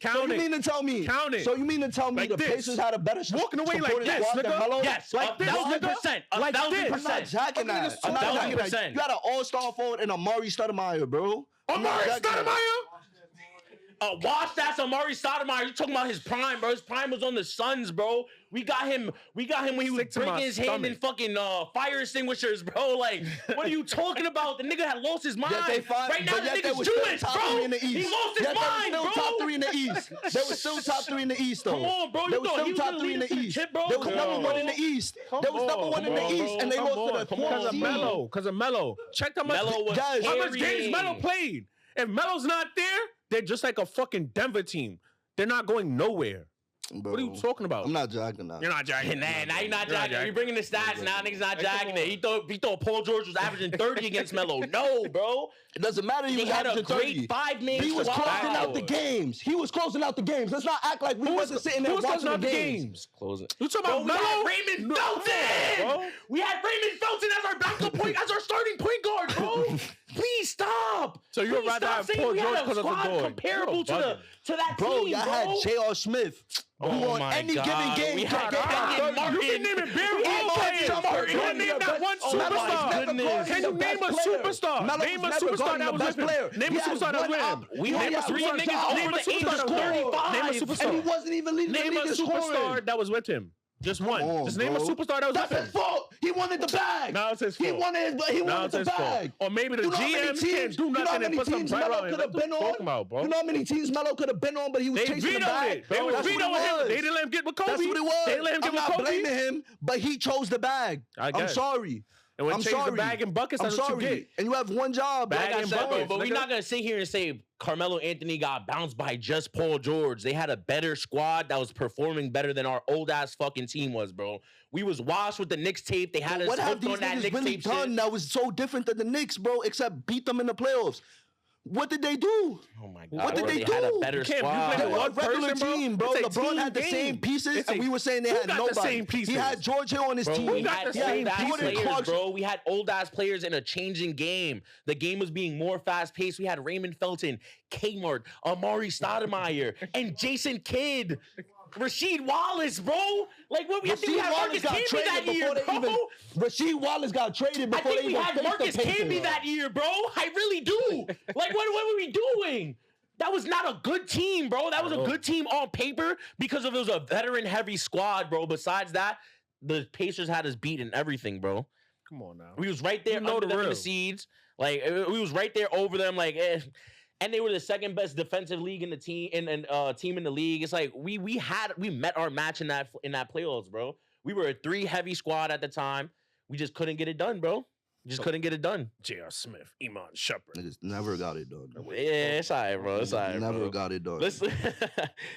So you mean to tell me? Count it. So you mean to tell me the Pacers had a better walking away like this, nigga? Yes, like this, 1,000%. 1,000%. I'm not jacking that. I'm not jacking that. You got an all-star forward and Amari Stoudemire, bro. Amari Stoudemire? Watch that, Amari Stoudemire. You talking about his prime, bro? His prime was on the Suns, bro. We got him when he was breaking his hand in fucking fire extinguishers, bro. Like, what are you talking about? The nigga had lost his mind. Right now, the nigga's Jewish, bro. He lost his mind, bro. They were still top 3 in the East. They were still top 3 in the East, though. Come on, bro. They were still top 3 in the East. They was number 1 in the East. They was number 1 in the East, and they lost to the 4th seed. Because of Melo. Check how much games Melo played. If Melo's not there, they're just like a fucking Denver team. They're not going nowhere. Bro, What are you talking about? I'm not jacking that. You're not jacking. Nah, now you're not jacking. You're bringing the stats. Now niggas not jacking it. He thought Paul George was averaging 30 against Melo. No, bro. It doesn't matter. He They was had a averaging great 30. 5-man He was squad. closing out the games. He was closing out the games. Let's not act like we wasn't sitting there watching the games. Closing. You talking Bro, about we had Melo? Raymond Felton. bro. We had Raymond Felton as our backup point, as our starting point guard, bro. Please stop. So you'd Please rather stop have saying Paul we George had a because of the squad door. comparable to that Bro, team, y'all bro. had J.R. Smith. Who on any given game we can had get Kenyon that Martin. You can name it bare We had role players. Kenyon Martin. Can you name that one Oh my superstar? goodness. Can you name a superstar? Melo Name a was never superstar guarding that the was best with player. him. Name He a had superstar that was one with him. up. We Name had a three superstar. niggas Name over a the age of superstar that was with him. 35. Name a And he superstar. wasn't even leading Name the a league in scoring. superstar that was with him. Just one. on, Just name a bro. superstar that was That's with his him. fault. He wanted the bag. Now it's his He fault. wanted Now it's the his fault. bag. Or maybe the You know how many GM teams- can't do you know how nothing and many put some teams bread Melo on him. could have What been you on? talking about, bro? You know how many teams Melo could have been on, but he was They chasing the vetoed bag. it. They was That's what vetoing it him. was. They didn't let him get with Kobe. That's what it was. They didn't let him get I'm with not Kobe. blaming him, but he chose the bag. I I'm guess. sorry. And when I'm chase the sorry. bag and buckets, I'm that's what you sorry. get. And you have one job. Bag like I and said, buckets. But we're nigga. not gonna sit here and say Carmelo Anthony got bounced by just Paul George. They had a better squad that was performing better than our old ass fucking team was, bro. We was washed with the Knicks tape. They had us What have hooked these on that niggas Knicks really tape done shit. that was so different than the Knicks, bro, except beat them in the playoffs? What did they do? Oh my god! What did bro, they had a do? better You can't- you squad. play They with were a one regular person, bro. team, bro. It's a LeBron team had the game. same pieces, It's and a- we were saying they who had got the nobody. same He pieces? had George Hill on his Bro, team. we Who got had the same old ass pieces? players, Clarkson. bro. We had old ass players in a changing game. The game was being more fast paced. We had Raymond Felton, Kmart, Amari Stoudemire, and Jason Kidd. Rasheed Wallace, bro. Like what we I think we Rasheed had Wallace Marcus got Camby traded that year, before they bro. even. Rasheed Wallace got traded I before think they we even had faced Marcus the Pacers. Camby that year, bro. I really do. Like, what were we doing? That was not a good team, bro. That was a good team on paper because of it was a veteran-heavy squad, bro. Besides that, the Pacers had us beat in everything, bro. Come on now. We was right there You know under the them in real. the seeds. Like, we was right there over them. Like, and they were the second best defensive league in the team team in the league. It's like we met our match in that playoffs, bro. We were a 3-heavy squad at the time. We just couldn't get it done, bro. Just couldn't get it done. J.R. Smith, Iman Shumpert. Niggas never got it done. Yeah, it's all right, bro. It's all right, Never bro. got it done.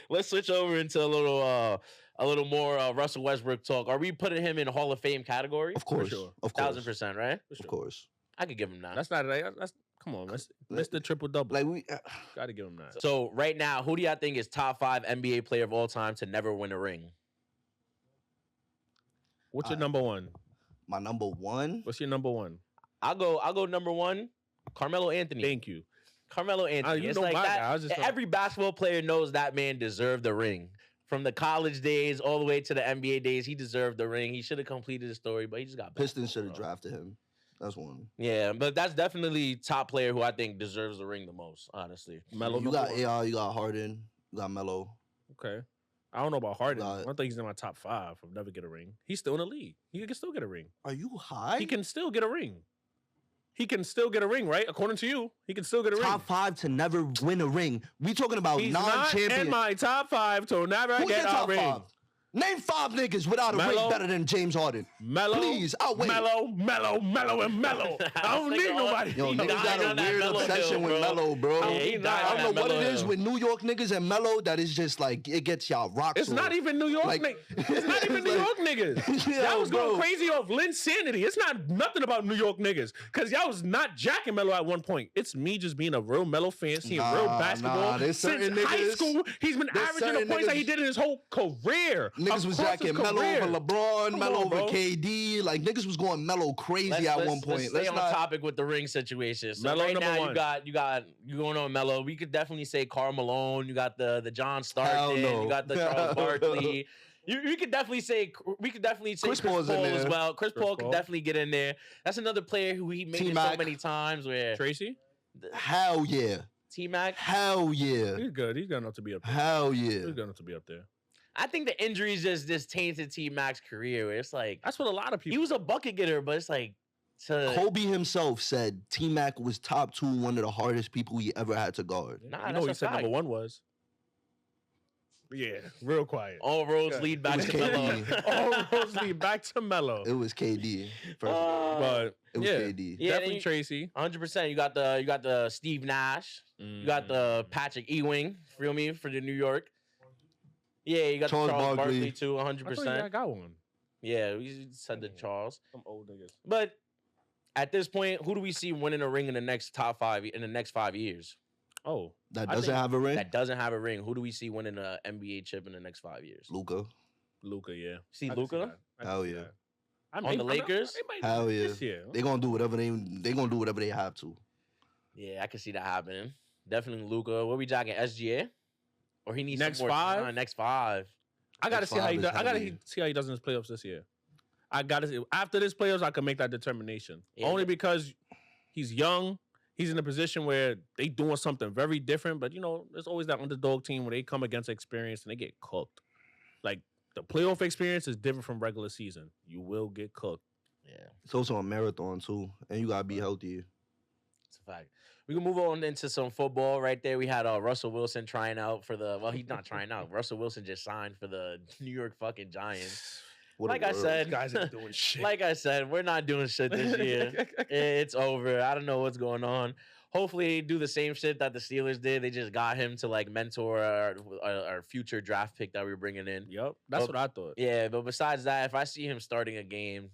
Let's switch over into a little more Russell Westbrook talk. Are we putting him in Hall of Fame category? Of course, sure. of course, 1,000%, right? of course. I could give him that. That's not that's come on, that's Mr. Triple Double. Like we, Gotta give him that. So right now, who do y'all think is top 5 NBA player of all time to never win a ring? What's your number one? my number one. What's your number one? I'll go number 1, Carmelo Anthony. Thank you. Carmelo Anthony. you It's know like my that. guy. I was just Every basketball player knows that man deserved the ring. From the college days all the way to the NBA days, he deserved the ring. He should have completed the story, but he just got Pistons should have bro. drafted him. That's one. Yeah, but that's definitely top player who I think deserves the ring the most, honestly. Melo. You number got one. AI, you got Harden, you got Melo. Okay. I don't know about Harden. Got- I don't think he's in my top 5 of never get a ring. He's still in the league. He can still get a ring. Are you high? He can still get a ring. He can still get a ring, right? According to you, he can still get a ring. Top 5 to never win a ring. We talking about He's not non-champion. in my top 5 to never Who's get your a top ring. 5? Name 5 niggas without a Melo. ring better than James Harden. Melo, Please, I'll wait. Melo, and Melo. I don't need nobody. Yo, He niggas died got a on that weird Melo obsession hill, with bro. Melo, bro. Yeah, he died I on don't know that what it Melo is hill. with New York niggas and Melo that is just like it gets y'all rock. It's not even New York Like- niggas. It's not even New York niggas. Yo, Y'all was going bro. crazy off Linsanity. It's not nothing about New York niggas. Because y'all was not jacking Melo at one point. It's me just being a real Melo fan, seeing real Nah, basketball. there's Since certain high niggas- school, he's been there's averaging the certain points that he niggas- did in his whole career. Niggas was Across his jacking Melo career. over LeBron, Come Melo on, over bro. KD. Like niggas was going Melo crazy at one point. Let's stay on topic with the ring situation. So Melo right number now one. you going on Melo. We could definitely say Karl Malone. You got the John Hell Stockton. no. You got the Charles Barkley. You could definitely say Chris Paul Paul's in as there. well. Chris Paul could Paul. definitely get in there. That's another player who he made it so T-Mac. many times where Tracy? Hell yeah. T-Mac. Hell yeah. He's good. He's good enough to be up there. Hell yeah. He's good enough to be up there. I think the injuries just tainted T-Mac's career. Where it's like That's what a lot of people. he was a bucket getter, but it's like Kobe himself said T-Mac was top 2, one of the hardest people he ever had to guard. Nah, you know that's what he a said fact. number 1 was? Yeah, real quiet. All roads Yeah. lead back was to Melo. KD. All roads lead back to Melo. It was KD. First of all. But It was yeah, KD. Yeah, definitely you- Tracy. 100%. You got the Steve Nash. You got the Patrick Ewing. Feel me for the New York. Yeah, you got Charles Charles Barkley, Barkley. too, I thought I 100%. got one. Yeah, we said the Charles. Some old niggas. But at this point, who do we see winning a ring in the next top 5 in the next 5 years? Oh, That I doesn't think have a ring. That doesn't have a ring. Who do we see winning an NBA chip in the next 5 years? Luka. Luka, yeah. See I can Luka? that. I can Hell see yeah. that. On the Lakers? They might do Hell it yeah. this year. They gonna do whatever they have to. Yeah, I can see that happening. Definitely Luka. What we jocking? SGA? Or he needs Next some more 5? time? Next 5. I gotta Next see how he 5 does. is I gotta heavy. see how he does in his playoffs this year. I gotta see after this playoffs, I can make that determination. Yeah. Only because he's young. He's in a position where they doing something very different. But you know, there's always that underdog team where they come against experience and they get cooked. Like the playoff experience is different from regular season. You will get cooked. Yeah, It's also a marathon too, and you gotta be healthy. it's a fact. We can move on into some football right there. We had Russell Wilson trying out for the, well, he's not trying out. Russell Wilson just signed for the New York fucking Giants. What a Like I world. said, These guys ain't doing shit. like I said, we're not doing shit this year. It's over. I don't know what's going on. Hopefully, they do the same shit that the Steelers did. They just got him to like mentor our future draft pick that we were bringing in. Yep, that's Oh, what I thought. Yeah, but besides that, if I see him starting a game,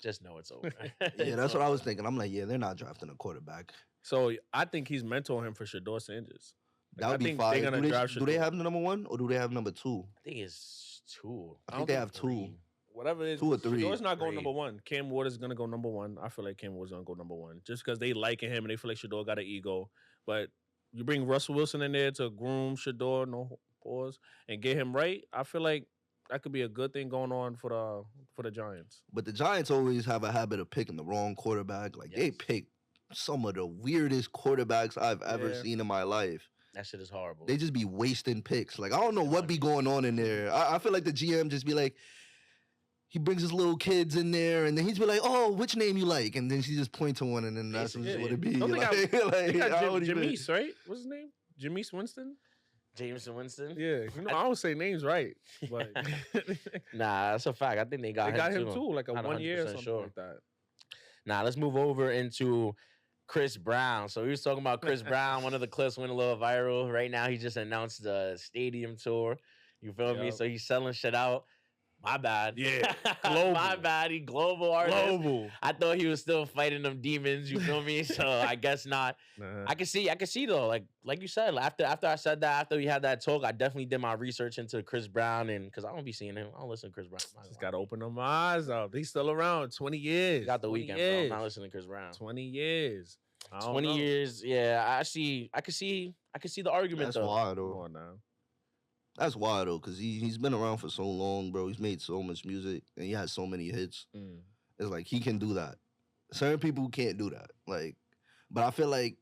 just know it's over. Yeah, that's what I was thinking. I'm like, yeah, they're not drafting a quarterback. So I think he's mentoring him for Shador Sanders. That I would be think fire. they're gonna draft Do they Shador. have the number 1 or do they have number 2? I think it's 2. I think they have 2. Whatever it is, 2 or 3. Shador's not going Three. number 1. Cam Ward is gonna go number 1. I feel like Cam Ward's gonna go number 1 just because they liking him and they feel like Shador got an ego. But you bring Russell Wilson in there to groom Shador, no pause, and get him right. I feel like that could be a good thing going on for the Giants. But the Giants always have a habit of picking the wrong quarterback. Like they Yes. pick some of the weirdest quarterbacks I've ever Yeah. seen in my life. That shit is horrible. They just be wasting picks. Like I don't know what be going on in there. I feel like the GM just be like, he brings his little kids in there, and then he's be like, "Oh, which name you like?" And then she just point to one, and then that's Basically, what it be. Don't they got- Like, They got I don't even- Jameis, right? What's his name? Jameis Winston? Jameson Winston? Yeah. You know, I don't say names right, but Nah, that's a fact. I think they got they got him too. too, like a Not 1 year or 100% something sure. like that. Nah, let's move over into Chris Brown. So we was talking about Chris Brown. One of the clips went a little viral. Right now, he just announced the stadium tour. You feel me? Yup. So he's selling shit out. My bad. Yeah, My global. bad. He global artist. Global. I thought he was still fighting them demons. You feel me? So I guess not. Nah. I can see though. Like you said, after I said that, after we had that talk, I definitely did my research into Chris Brown, and because I don't be seeing him, I don't listen to Chris Brown. I'm not Just gonna gotta lie. open them eyes up. He's still around. 20 years. Got the 20 weekend, bro. years. I'm not listening to Chris Brown. 20 years. I don't 20 know. years, yeah. I can see the argument That's though. wild Come though. on now. That's wild though, cause he's been around for so long, bro. He's made so much music and he has so many hits. Mm. It's like he can do that. Certain people can't do that. Like, but I feel like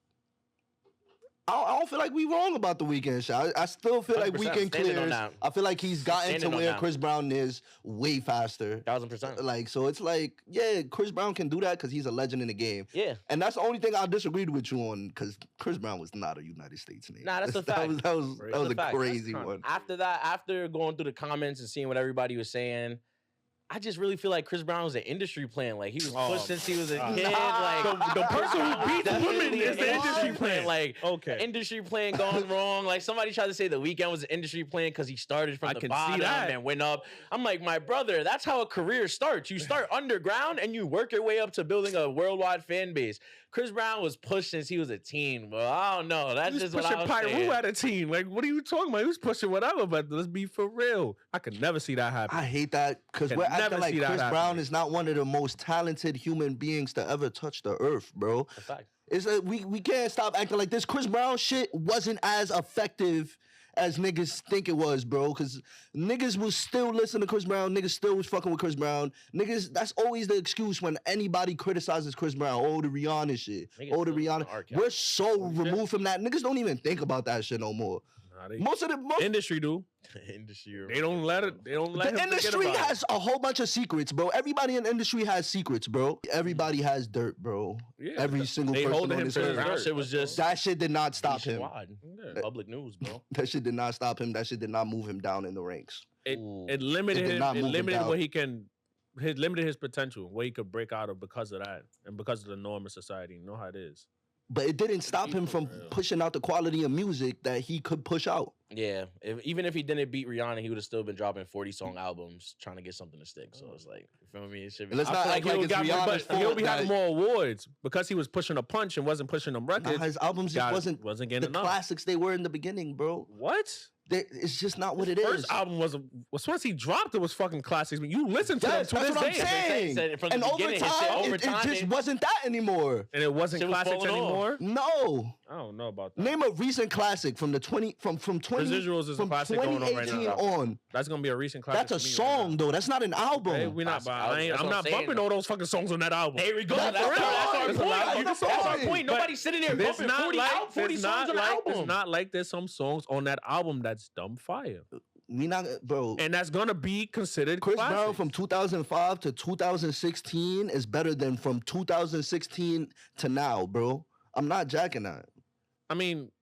I don't feel like we wrong about the weekend shot. I still feel like 100% weekend standing on clears. that. I feel like he's gotten to Standing on where that. Chris Brown is way faster. 1000%. Like, so it's like, yeah, Chris Brown can do that because he's a legend in the game. Yeah. And that's the only thing I disagreed with you on, because Chris Brown was not a United States name. Nah, that's a that fact. was that was That's that was a a fact. crazy That's one. After that, after going through the comments and seeing what everybody was saying, I just really feel like Chris Brown was an industry plant. Like he was Oh, pushed since he was a nah. kid. Nah. Like The person who beats Definitely women is the an industry plant. Like Okay. industry plan gone wrong. Like somebody tried to say the weekend was an industry plan because he started from I the can see bottom that. and went up. I'm like, my brother, that's how a career starts. You start underground and you work your way up to building a worldwide fan base. Chris Brown was pushed since he was a teen, bro. I don't know. That's He was just what I pushing was saying. Pyru at a team. Like, what are you talking about? He was pushing whatever, but let's be for real. I could never see that happen. I hate that because Can we're never acting like see that Chris Brown happening. is not one of the most talented human beings to ever touch the earth, bro. A fact. It's like we can't stop acting like this. Chris Brown shit wasn't as effective as niggas think it was, bro. Cause niggas was still listening to Chris Brown. Niggas still was fucking with Chris Brown. Niggas, that's always the excuse when anybody criticizes Chris Brown. Oh, the Rihanna shit. Niggas Oh, the still listen Rihanna. to R. Kelly. We're so removed from that. Niggas don't even think about that shit no more. Nah, they- Most of the industry do. industry. They don't let it. They don't let him the forget industry about it. has a whole bunch of secrets, bro. Everybody in the industry has secrets, bro. Everybody has dirt, bro. Yeah. Every single They person holding on him this to his earth. Brown dirt. shit was just That shit did not stop him. nationwide. Yeah. Public news, bro. That shit did not stop him. That shit did not move him down in the ranks. Ooh. It limited It did him. not It move him limited down. what he can. It limited his potential, what he could break out of because of that, and because of the norm of society. You know how it is. but it didn't stop him from pushing out the quality of music that he could push out. Yeah, even if he didn't beat Rihanna, he would have still been dropping 40-song albums trying to get something to stick. So it's like, you feel me? It should be. And let's not act like it's Rihanna's fault. He'll be having more awards because he was pushing a punch and wasn't pushing them records. His albums just wasn't getting the enough. Classics they were in the beginning, bro. What? It's just not what it is. First album was once he dropped it was fucking classics. But you listen to them to that's this what I'm day. saying. And over time, it just wasn't that anymore. And it wasn't classics anymore. No, I don't know about that. Name a recent classic from the 20 from 20 Residuals is a from classic going on right 2018 now. on. That's gonna be a recent classic. That's a song though. That's not an album. Hey, we not. That's I'm what not I'm bumping all those fucking songs on that album. There we go. That's That's our the point. point. That's our point. Nobody's sitting there It's bumping not 40 songs on the album. It's not like there's some songs on that album that's dumb fire, We not, bro. and that's gonna be considered Chris Brown classic. from 2005 to 2016 is better than from 2016 to now, bro. I'm not jacking that. I mean,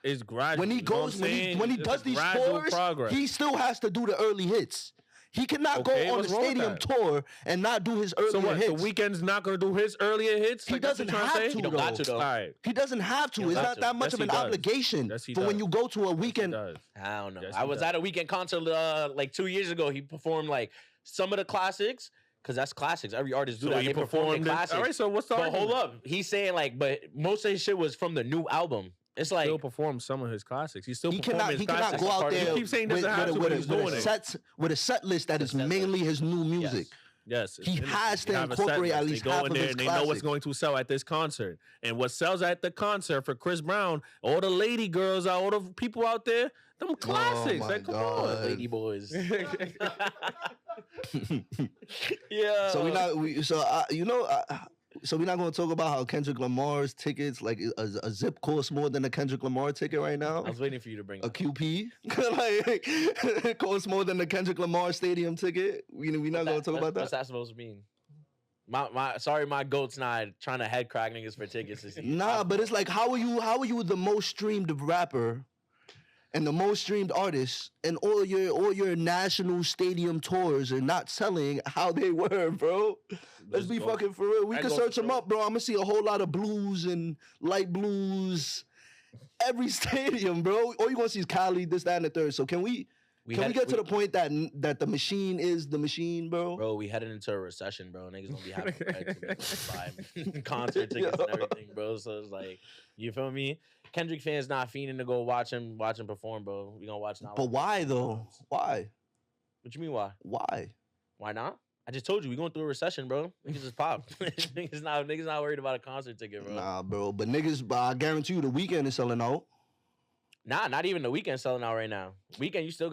it's gradual. When he you know what goes, I'm when saying? he It's does a these gradual tours, progress. he still has to do the early hits. He cannot Okay, go on what's the wrong with stadium that? tour and not do his earlier So what? hits. The Weeknd's not gonna do his earlier hits. He Like, that's what doesn't you're trying have say? to, He don't got to, though. All right. He doesn't have to. He It's don't not have to. that much Yes, of he an does. obligation Yes, he for when does. you go to a Yes, he weekend. does. I don't know. Yes, I he was does. at a weekend concert like 2 years ago. He performed like some of the classics because that's classics. Every artist do So that. he They perform performed the it. classics. All right. So what's the But hold argument? up, he's saying like, but most of his shit was from the new album. It's like Still perform some of his classics. He's still He performing cannot. his He cannot classics. go out You there keep saying doesn't have to, but he's doing it. with a set list that is mainly his new music. Yes, He it's has to they have a set incorporate at list. least They go half in of there his and they know what's classics. going to sell at this concert. And what sells at the concert for Chris Brown, all the lady girls out, all the people out there, them classics. my Like, come God. on. Lady Boys. Yeah. So so we're not going to talk about how Kendrick Lamar's tickets like a zip costs more than a Kendrick Lamar ticket right now. I was waiting for you to bring A that. QP, like it costs more than the Kendrick Lamar stadium ticket. We're not going to talk about What's that. that supposed to mean? My goat's not trying to head crack niggas for tickets. This season. Nah, but it's like how are you the most streamed rapper and the most streamed artist and all your national stadium tours are not selling how they were, bro. Let's be fucking for real. We can search them up, bro. I'm gonna see a whole lot of blues and light blues. Every stadium, bro. All you gonna see is Cali, this, that, and the third. So can we get to the point that the machine is the machine, bro? Bro, we headed into a recession, bro. Niggas don't be having bread to buy concert tickets and everything, bro. So it's like, you feel me? Kendrick fans not fiending to go watch him perform, bro. We gonna watch now. But why though? Why? What you mean why? Why? Why not? I just told you we going through a recession, bro. Niggas just pop. niggas not worried about a concert ticket, bro. Nah, bro. But I guarantee you the weekend is selling out. Nah, not even the weekend selling out right now. Weekend, you still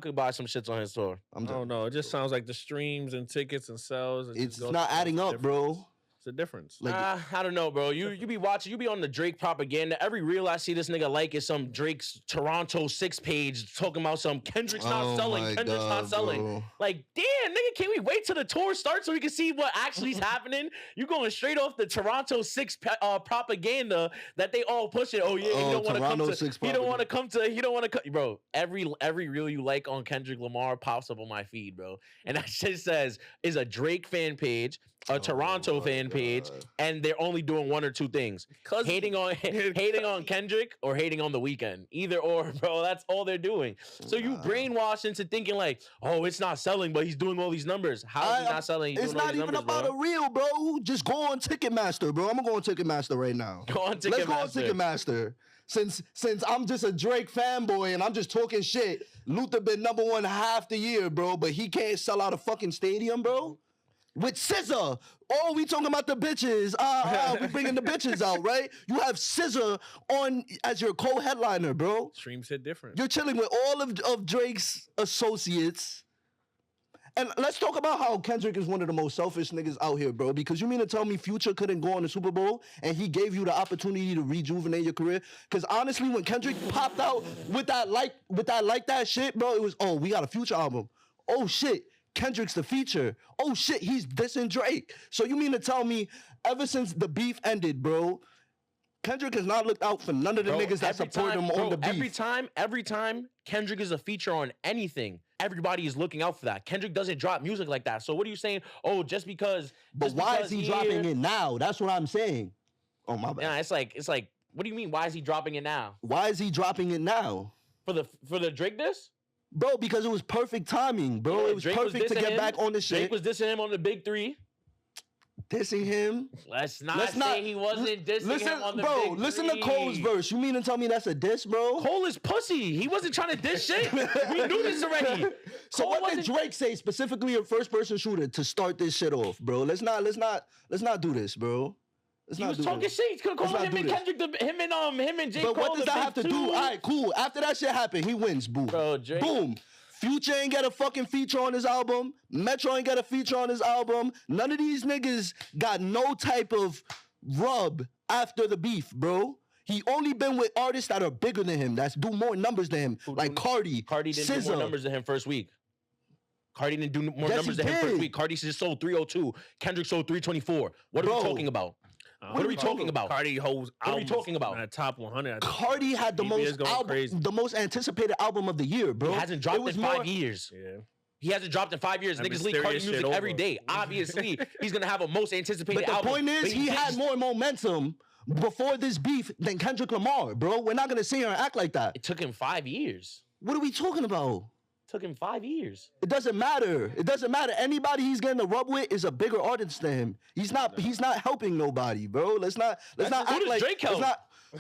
could buy some shits on his tour. I don't know. It just sounds like the streams and tickets and sales. It's not adding up, bro. It's a difference. Like, I don't know, bro. You be watching, you be on the Drake propaganda. Every reel I see this nigga like is some Drake's Toronto 6 page talking about some Kendrick's not selling, my Kendrick's not God, selling. bro. Like, damn, nigga, can we wait till the tour starts so we can see what actually is happening? You going straight off the Toronto 6 propaganda that they all push it. Oh yeah, you don't want to come Toronto to. 6 You don't want to come to. You don't want to. Bro, every reel you like on Kendrick Lamar pops up on my feed, bro, and that shit says is a Drake fan page, a Toronto fan page, and they're only doing one or two things: hating on Kendrick or hating on the weekend. Either or, bro. That's all they're doing. So you brainwashed into thinking like, oh, it's not selling, but he's doing all these numbers. How is he not selling? He's It's doing all not these even numbers, about bro. a reel, bro. Just go on Ticketmaster, bro. I'm gonna go on Ticketmaster right now. Go on Let's go on Ticketmaster. Ticketmaster. Since I'm just a Drake fanboy and I'm just talking shit, Luther been #1 half the year, bro, but he can't sell out a fucking stadium, bro. With Scissor. Oh, we talking about the bitches. We bringing the bitches out, right? You have Scissor on as your co-headliner, bro. Streams hit different. You're chilling with all of Drake's associates. And let's talk about how Kendrick is one of the most selfish niggas out here, bro. Because you mean to tell me Future couldn't go on the Super Bowl and he gave you the opportunity to rejuvenate your career? Because honestly, when Kendrick popped out with that shit, bro, it was, oh, we got a Future album. Oh shit, Kendrick's the feature. Oh shit, he's dissing Drake. So you mean to tell me ever since the beef ended, bro, Kendrick has not looked out for none of the niggas that support him on the beef. Every time Kendrick is a feature on anything, everybody is looking out for that. Kendrick doesn't drop music like that. So what are you saying? Oh, just because. But why is he dropping it now? That's what I'm saying. Oh my bad. Yeah, it's like. What do you mean? Why is he dropping it now? Why is he dropping it now? For the Drake diss? Bro, because it was perfect timing, bro. Yeah, it was Drake perfect to dissing get him. back on the shit. Drake was dissing him on the big three. Dissing him. Let's not say he wasn't dissing him on the big three. Listen to Cole's verse. You mean to tell me that's a diss, bro? Cole is pussy. He wasn't trying to diss shit. We knew this already. So Cole what did Drake say specifically in first-person shooter to start this shit off, bro? Let's not do this, bro. He was talking shit. He could call him and Kendrick, him and J. Cole. But what does that have to do? All right, cool. After that shit happened, he wins. Boom. Bro, Drake. Boom. Future ain't got a fucking feature on his album. Metro ain't got a feature on his album. None of these niggas got no type of rub after the beef, bro. He only been with artists that are bigger than him, that's do more numbers than him, like Cardi. Cardi didn't do more numbers than him first week. Cardi didn't do more numbers than him first week. Cardi just sold 302. Kendrick sold 324. What are we talking about? What are we talking about? Cardi holds. What are we talking about? Top 100. Cardi had the most anticipated album of the year, bro. He hasn't dropped in 5 years. Yeah. He hasn't dropped in 5 years. Niggas leak Cardi music every day. Obviously, he's gonna have a most anticipated album. But the point is, he had more momentum before this beef than Kendrick Lamar, bro. We're not gonna sit here and act like that. It took him 5 years. What are we talking about? Took him 5 years. It doesn't matter. It doesn't matter. Anybody he's getting the rub with is a bigger artist than him. He's not helping nobody, bro. Let's not act like Drake help?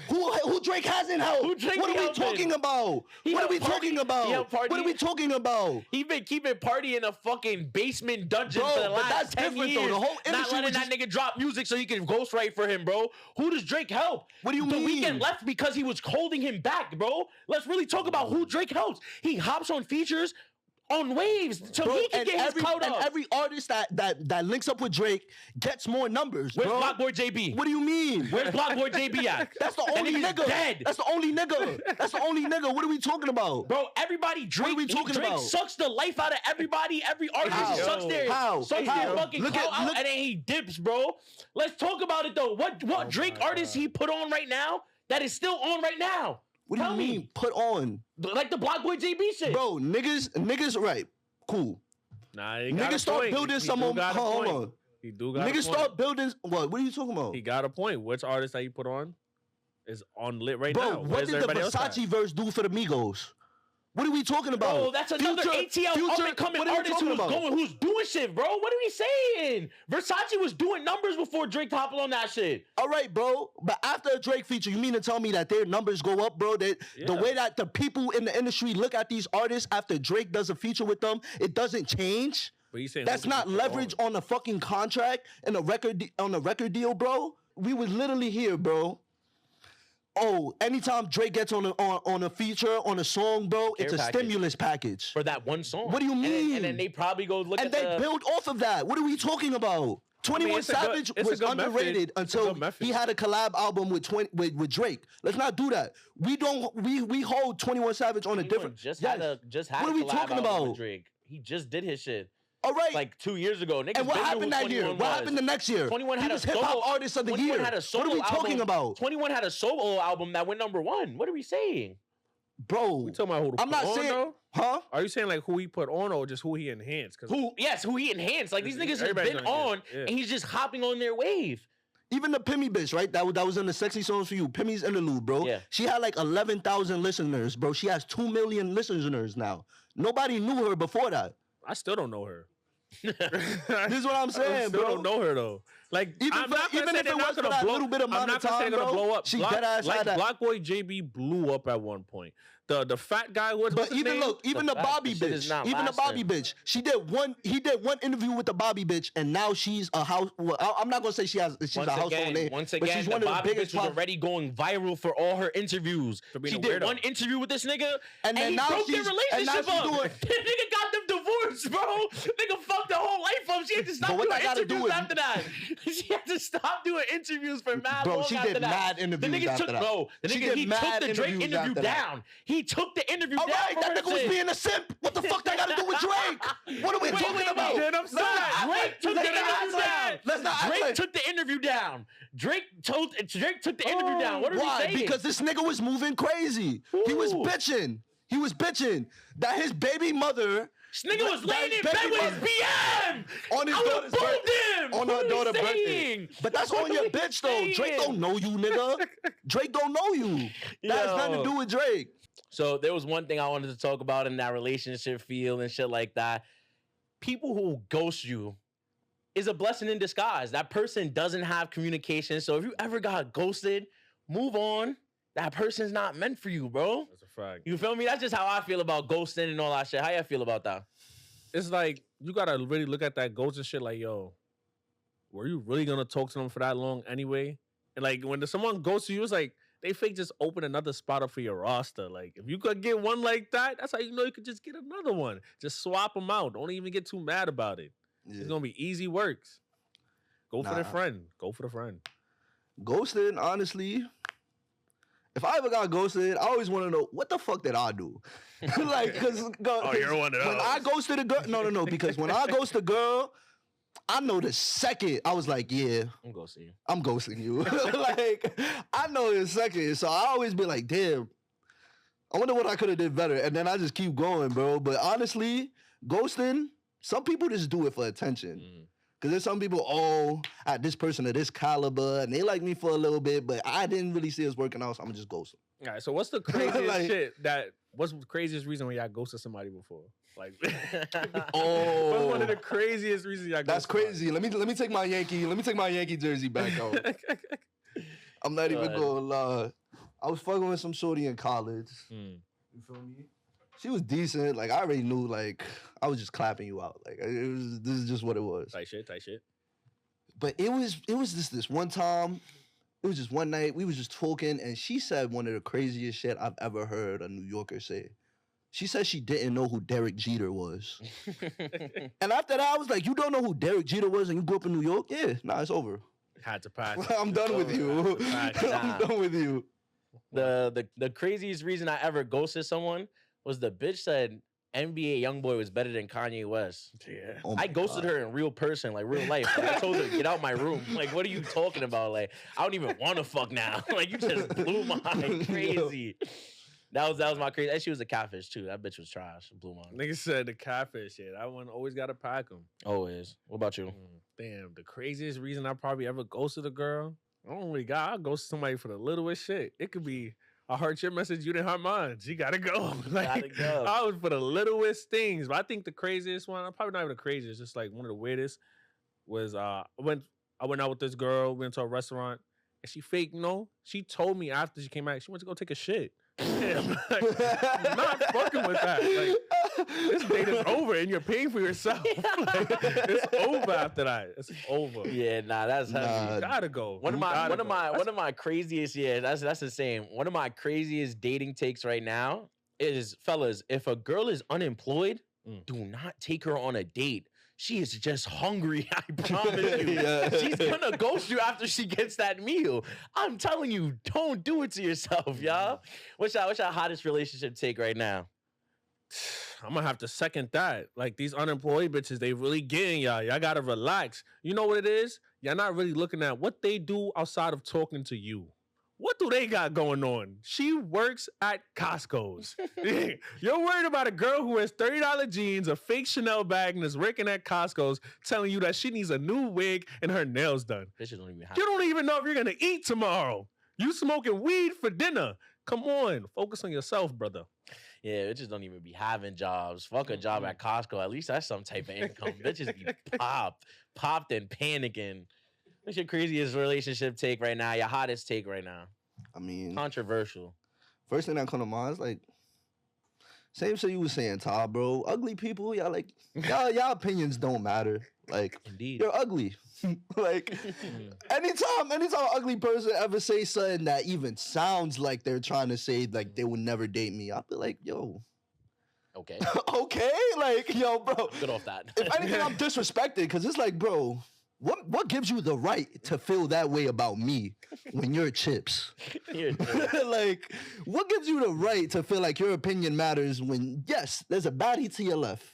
Who Drake hasn't helped? What are we talking about? What are we talking about? What are we talking about? He been keeping Party in a fucking basement dungeon for the last 10 years. Though. The whole not letting that nigga drop music so he can ghostwrite for him, bro. Who does Drake help? What do you mean? The Weeknd left because he was holding him back, bro. Let's really talk about who Drake helps. He hops on features on waves so he can get his clout up. And every artist that links up with Drake gets more numbers, Where's bro. Block Boy JB? What do you mean? Where's Block Boy JB at? That's the only nigga. Dead. That's the only nigga. That's the only nigga. What are we talking about? Bro, everybody Drake, Drake sucks the life out of everybody. Every artist sucks their fucking clout out and then he dips, bro. Let's talk about it though. What Drake artist he put on right now that is still on right now? What do you mean put on? Like the Block Boy JB shit. Bro, niggas, right. Cool. Nah, niggas start building some on. Hold on. He do got niggas start building. What are you talking about? He got a point. Which artist that he put on is on lit right now? Bro, what did the Versace verse do for the Migos? What are we talking about? Bro, that's another ATL up-and-coming artist who's doing shit, bro. What are we saying? Versace was doing numbers before Drake hopped on that shit. All right, bro. But after a Drake feature, you mean to tell me that their numbers go up, bro? The way that the people in the industry look at these artists after Drake does a feature with them, it doesn't change? But you saying that's not leverage on a fucking contract and on a record deal, bro? We would literally hear, bro. Oh, anytime Drake gets on a feature, on a song, bro, it's a stimulus package. For that one song. What do you mean? And then they probably go look at they build off of that. What are we talking about? 21 Savage was underrated until he had a collab album with Drake. Let's not do that. We hold 21 Savage on a different. What are we talking about? With Drake. He just did his shit. All right. Like 2 years ago. Niggas and what happened that year? What happened the next year? 21 had he was hip-hop artist of the year. What are we talking about? 21 had a solo album that went #1. What are we saying? Bro. We talking about who I'm not saying, though? Huh? Are you saying like who he put on or just who he enhanced? Who he enhanced. Like these niggas have been on and he's just hopping on their wave. Even the Pimmy bitch, right? That was in the Sexy Songs for You. Pimmy's interlude, bro. Yeah. She had like 11,000 listeners, bro. She has 2 million listeners now. Nobody knew her before that. I still don't know her. This is what I'm saying, bro. I bro. don't know her though. Like even if it was for that little bit of amount of time, gonna blow up. She dead ass like had that. Block Boy JB blew up at one point. The fat guy was. But even the Bobby bitch, he did one interview with the Bobby bitch, and now she's a house. Well, I'm not gonna say she's a household name. Once again, but she's one the of the Bobby biggest. bitch was already going viral for all her interviews. She did one interview with this nigga, and he broke their relationship up. Nigga got them divorced, bro. Nigga fucked the whole life up. She had to stop doing interviews after that. She had to stop doing interviews for mad long after that. Bro, she did mad interviews after that. Bro, the nigga, he took the Drake interview down. He took the interview down. All right, that nigga was being a simp. What the fuck that got to do with Drake? What are we talking about? Drake took the interview down. Drake took the interview down. Drake took the interview down. What are we saying? Because this nigga was moving crazy. He was bitching. That his baby mother This nigga was laying in That's bed with baby his BM. on his I daughter's would've birthday. booed him. On What her are you daughter's birthday. saying? But that's What on are your you bitch though. Drake saying? don't know you, nigga. Drake don't know you. That has nothing to Yo. do with Drake. So there was one thing I wanted to talk about in that relationship field and shit like that. People who ghost you is a blessing in disguise. That person doesn't have communication. So if you ever got ghosted, move on. That person's not meant for you, bro. That's a fact. You feel me? That's just how I feel about ghosting and all that shit. How you feel about that? It's like you gotta really look at that ghost and shit. Like, yo, were you really gonna talk to them for that long anyway? And like when someone ghosts you, it's like they fake just open another spot up for your roster. Like if you could get one like that, that's how you know you could just get another one. Just swap them out. Don't even get too mad about it. Yeah. It's gonna be easy works. Go for the Nah. friend. Go for the friend. Ghosted, honestly. If I ever got ghosted, I always want to know what the fuck did I do? Like, cause you're one of when I those. ghosted a girl, no, because when I ghost a girl, I know the second I was like, yeah, I'm gonna see you. I'm ghosting you. Like, I know the second, so I always be like, damn, I wonder what I could have did better, and then I just keep going, bro. But honestly, ghosting, some people just do it for attention. Because there's some people, at this person of this caliber, and they like me for a little bit, but I didn't really see us working out, so I'm going to just ghost them. All right. So what's the craziest Like- shit what's the craziest reason when y'all ghosted somebody before? Like, what's Oh, one of the craziest reasons y'all that's ghosted crazy. Let me take my Yankee jersey back out. somebody? I'm not even Go ahead. going to lie. I was fucking with some shorty in college. Mm. You feel me? She was decent. Like, I already knew, like, I was just clapping you out. Like, this is just what it was. Tight shit. But it was just this one time. It was just one night. We was just talking, and she said one of the craziest shit I've ever heard a New Yorker say. She said she didn't know who Derek Jeter was. And after that, I was like, you don't know who Derek Jeter was and you grew up in New York? Yeah, nah, it's over. Had to pass. I'm done with you. Right. I'm done with you. The craziest reason I ever ghosted someone was the bitch said NBA YoungBoy was better than Kanye West. Yeah. Oh I my ghosted God. her in real person, like real life. Like, I told her, get out my room. Like, what are you talking about? Like, I don't even want to fuck now. Like, you just blew my mind crazy. That was my crazy. And she was a catfish too. That bitch was trash. Blew my mind. Nigga said the catfish shit. That one always got to pack him. Always. What about you? Damn, the craziest reason I probably ever ghosted a girl, I don't really got. I'll ghost somebody for the littlest shit. It could be, I heard your message, you didn't heart mine. She gotta go. Gotta go. I was for the littlest things. But I think the craziest one, probably not even the craziest, just like one of the weirdest, was I went out with this girl, went to a restaurant, and she fake, she told me after she came back, she went to go take a shit. Damn, like, I'm not fucking with that. Like, this date is over and you're paying for yourself. Like, it's over after that. It's over. Yeah, nah, that's heavy. Nah, You gotta go. One of You gotta go. one of my craziest, that's the same. One of my craziest dating takes right now is, fellas, if a girl is unemployed, do not take her on a date. She is just hungry, I promise you. Yeah. She's gonna ghost you after she gets that meal. I'm telling you, don't do it to yourself, y'all. What's your hottest relationship take right now? I'm gonna have to second that. Like these unemployed bitches, they really getting y'all. Y'all gotta relax. You know what it is? Y'all not really looking at what they do outside of talking to you. What do they got going on? She works at Costco's. You're worried about a girl who wears $30 jeans, a fake Chanel bag, and is working at Costco's telling you that she needs a new wig and her nails done. Bitches don't even have. You don't even know if you're gonna eat tomorrow. You smoking weed for dinner. Come on, focus on yourself, brother. Yeah, bitches don't even be having jobs. Fuck a job at Costco. At least that's some type of income. Bitches be popped and panicking. What's your craziest relationship take right now? Your hottest take right now? I mean, Controversial. first thing that come to mind is like, same shit you was saying, Todd, bro. Ugly people, y'all opinions don't matter. Like, Indeed. you're ugly. Like, anytime an ugly person ever say something that even sounds like they're trying to say like they would never date me, I'll be like, yo, Okay. okay, like, yo, bro. Good off that. If anything, I'm disrespected because it's like, bro, what gives you the right to feel that way about me when you're chips? Like, what gives you the right to feel like your opinion matters when, yes, there's a baddie to your left,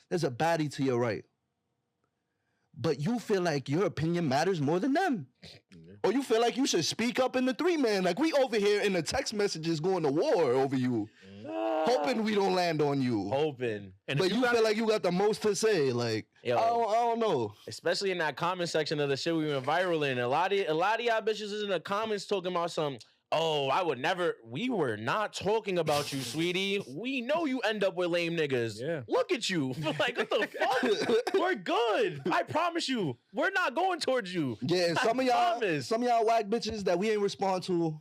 there's a baddie to your right, but you feel like your opinion matters more than them? Or you feel like you should speak up in the 3-man, like we over here in the text messages going to war over you. hoping we don't land on you. Hoping. And But if you feel like you got the most to say. Like, Yo. I don't know. Especially in that comment section of the shit we went viral in. A lot of y'all bitches is in the comments talking about some, oh, I would never. We were not talking about you, sweetie. We know you end up with lame niggas. Yeah. Look at you. Like, what the fuck? We're good. I promise you. We're not going towards you. Yeah, and I some of promise. y'all whack bitches that we ain't respond to,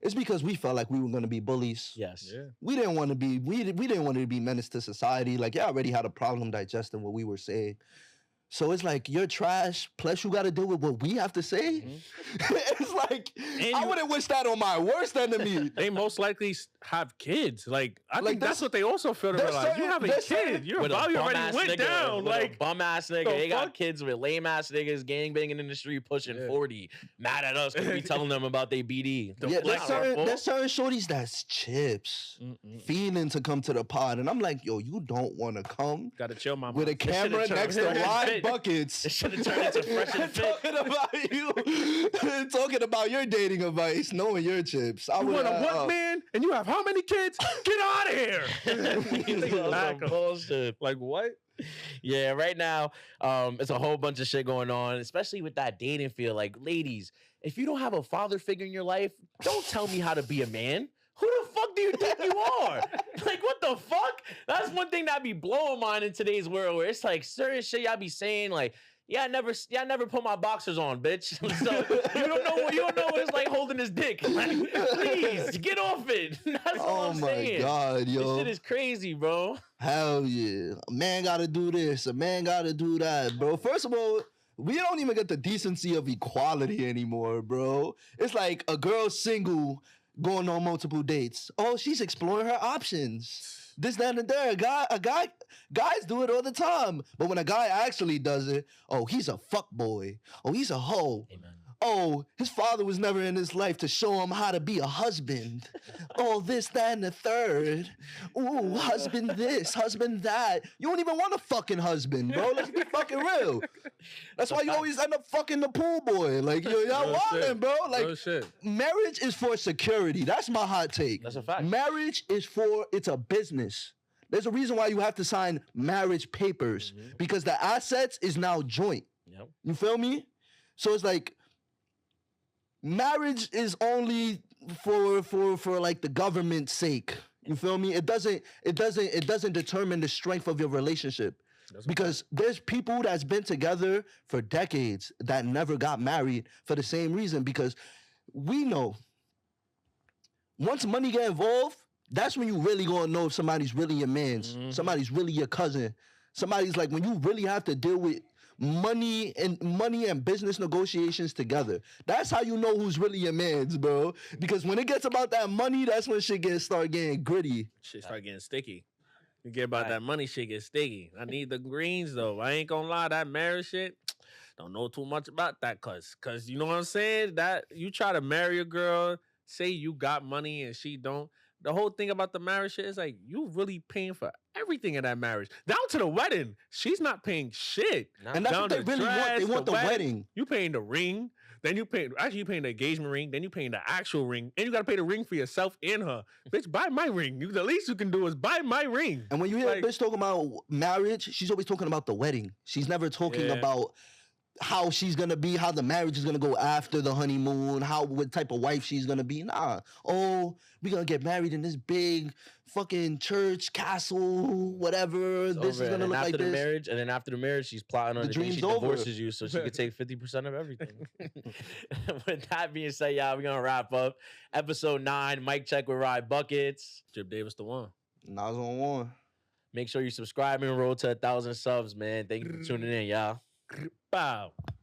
it's because we felt like we were gonna be bullies. Yes. Yeah. We didn't want to be we didn't want to be menace to society. Like, y'all already had a problem digesting what we were saying. So it's like, you're trash, plus you got to deal with what we have to say. It's like, I wouldn't wish that on my worst enemy. They most likely have kids. Like, I Like, think that's what they also feel to realize. You have a kid. Your value already went down. Like, bum ass nigga. They got kids with lame ass niggas, gangbanging in the street, pushing 40. Mad at us because we telling them about their BD. Yeah, there's certain shorties that's chips, feeling to come to the pod. And I'm like, yo, you don't want to come gotta chill, my with a camera next to live buckets. It should have turned into fresh and fit. Talking about you, talking about your dating advice, knowing your chips. I You want a what, man? And you have how many kids? Get out of here. Bullshit. Like, what? Yeah, right now, it's a whole bunch of shit going on, especially with that dating field. Like, ladies, if you don't have a father figure in your life, don't tell me how to be a man. Who the fuck do you think you are? Like, what the fuck? That's one thing that be blowing mine in today's world, where it's like certain shit y'all be saying, like, yeah, I never put my boxers on, bitch. So you don't know what it's like holding his dick. Like, please get off it. That's all I'm saying. Oh my God, yo. This shit is crazy, bro. Hell yeah. A man gotta do this, a man gotta do that, bro. First of all, we don't even get the decency of equality anymore, bro. It's like a girl single going on multiple dates. Oh, she's exploring her options. This, that, and there. Guys do it all the time. But when a guy actually does it, oh, he's a fuck boy. Oh, he's a hoe. Amen. Oh, his father was never in his life to show him how to be a husband. Oh, this, that, and the third. Ooh, husband this, husband that. You don't even want a fucking husband, bro. Let's be fucking real. That's why you always end up fucking the pool boy. Like, y'all wildin', bro. Like, marriage is for security. That's my hot take. That's a fact. Marriage is it's a business. There's a reason why you have to sign marriage papers, because the assets is now joint. Yep. You feel me? So it's like, marriage is only for like the government's sake. You feel me? It doesn't determine the strength of your relationship. Because there's people that's been together for decades that never got married for the same reason. Because we know once money get involved, that's when you really gonna know if somebody's really your man's, somebody's really your cousin. Somebody's like, when you really have to deal with money and business negotiations together. That's how you know who's really your man's, bro. Because when it gets about that money, that's when shit start getting gritty. Shit start getting sticky. You get about that money, shit get sticky. I need the greens though. I ain't gonna lie, that marriage shit, don't know too much about that, cause you know what I'm saying? That you try to marry a girl, say you got money and she don't. The whole thing about the marriage shit is like, you really paying for everything in that marriage. Down to the wedding. She's not paying shit. And that's what they really want. They want the wedding. You paying the ring. Then you paying the engagement ring. Then you paying the actual ring. And you got to pay the ring for yourself and her. Bitch, buy my ring. The least you can do is buy my ring. And when you hear a bitch talking about marriage, she's always talking about the wedding. She's never talking about how she's gonna be, how the marriage is gonna go after the honeymoon, what type of wife she's gonna be. Nah. Oh, we gonna get married in this big fucking church, castle, whatever. This is gonna look like this. And then after the marriage, she's plotting on the day she divorces you so she could take 50% of everything. With that being said, y'all, we're gonna wrap up episode 9. Mic check with Ride Buckets. Drip Davis the one. Nas on one. Make sure you subscribe and roll to 1,000 subs, man. Thank you for tuning in, y'all. Bow.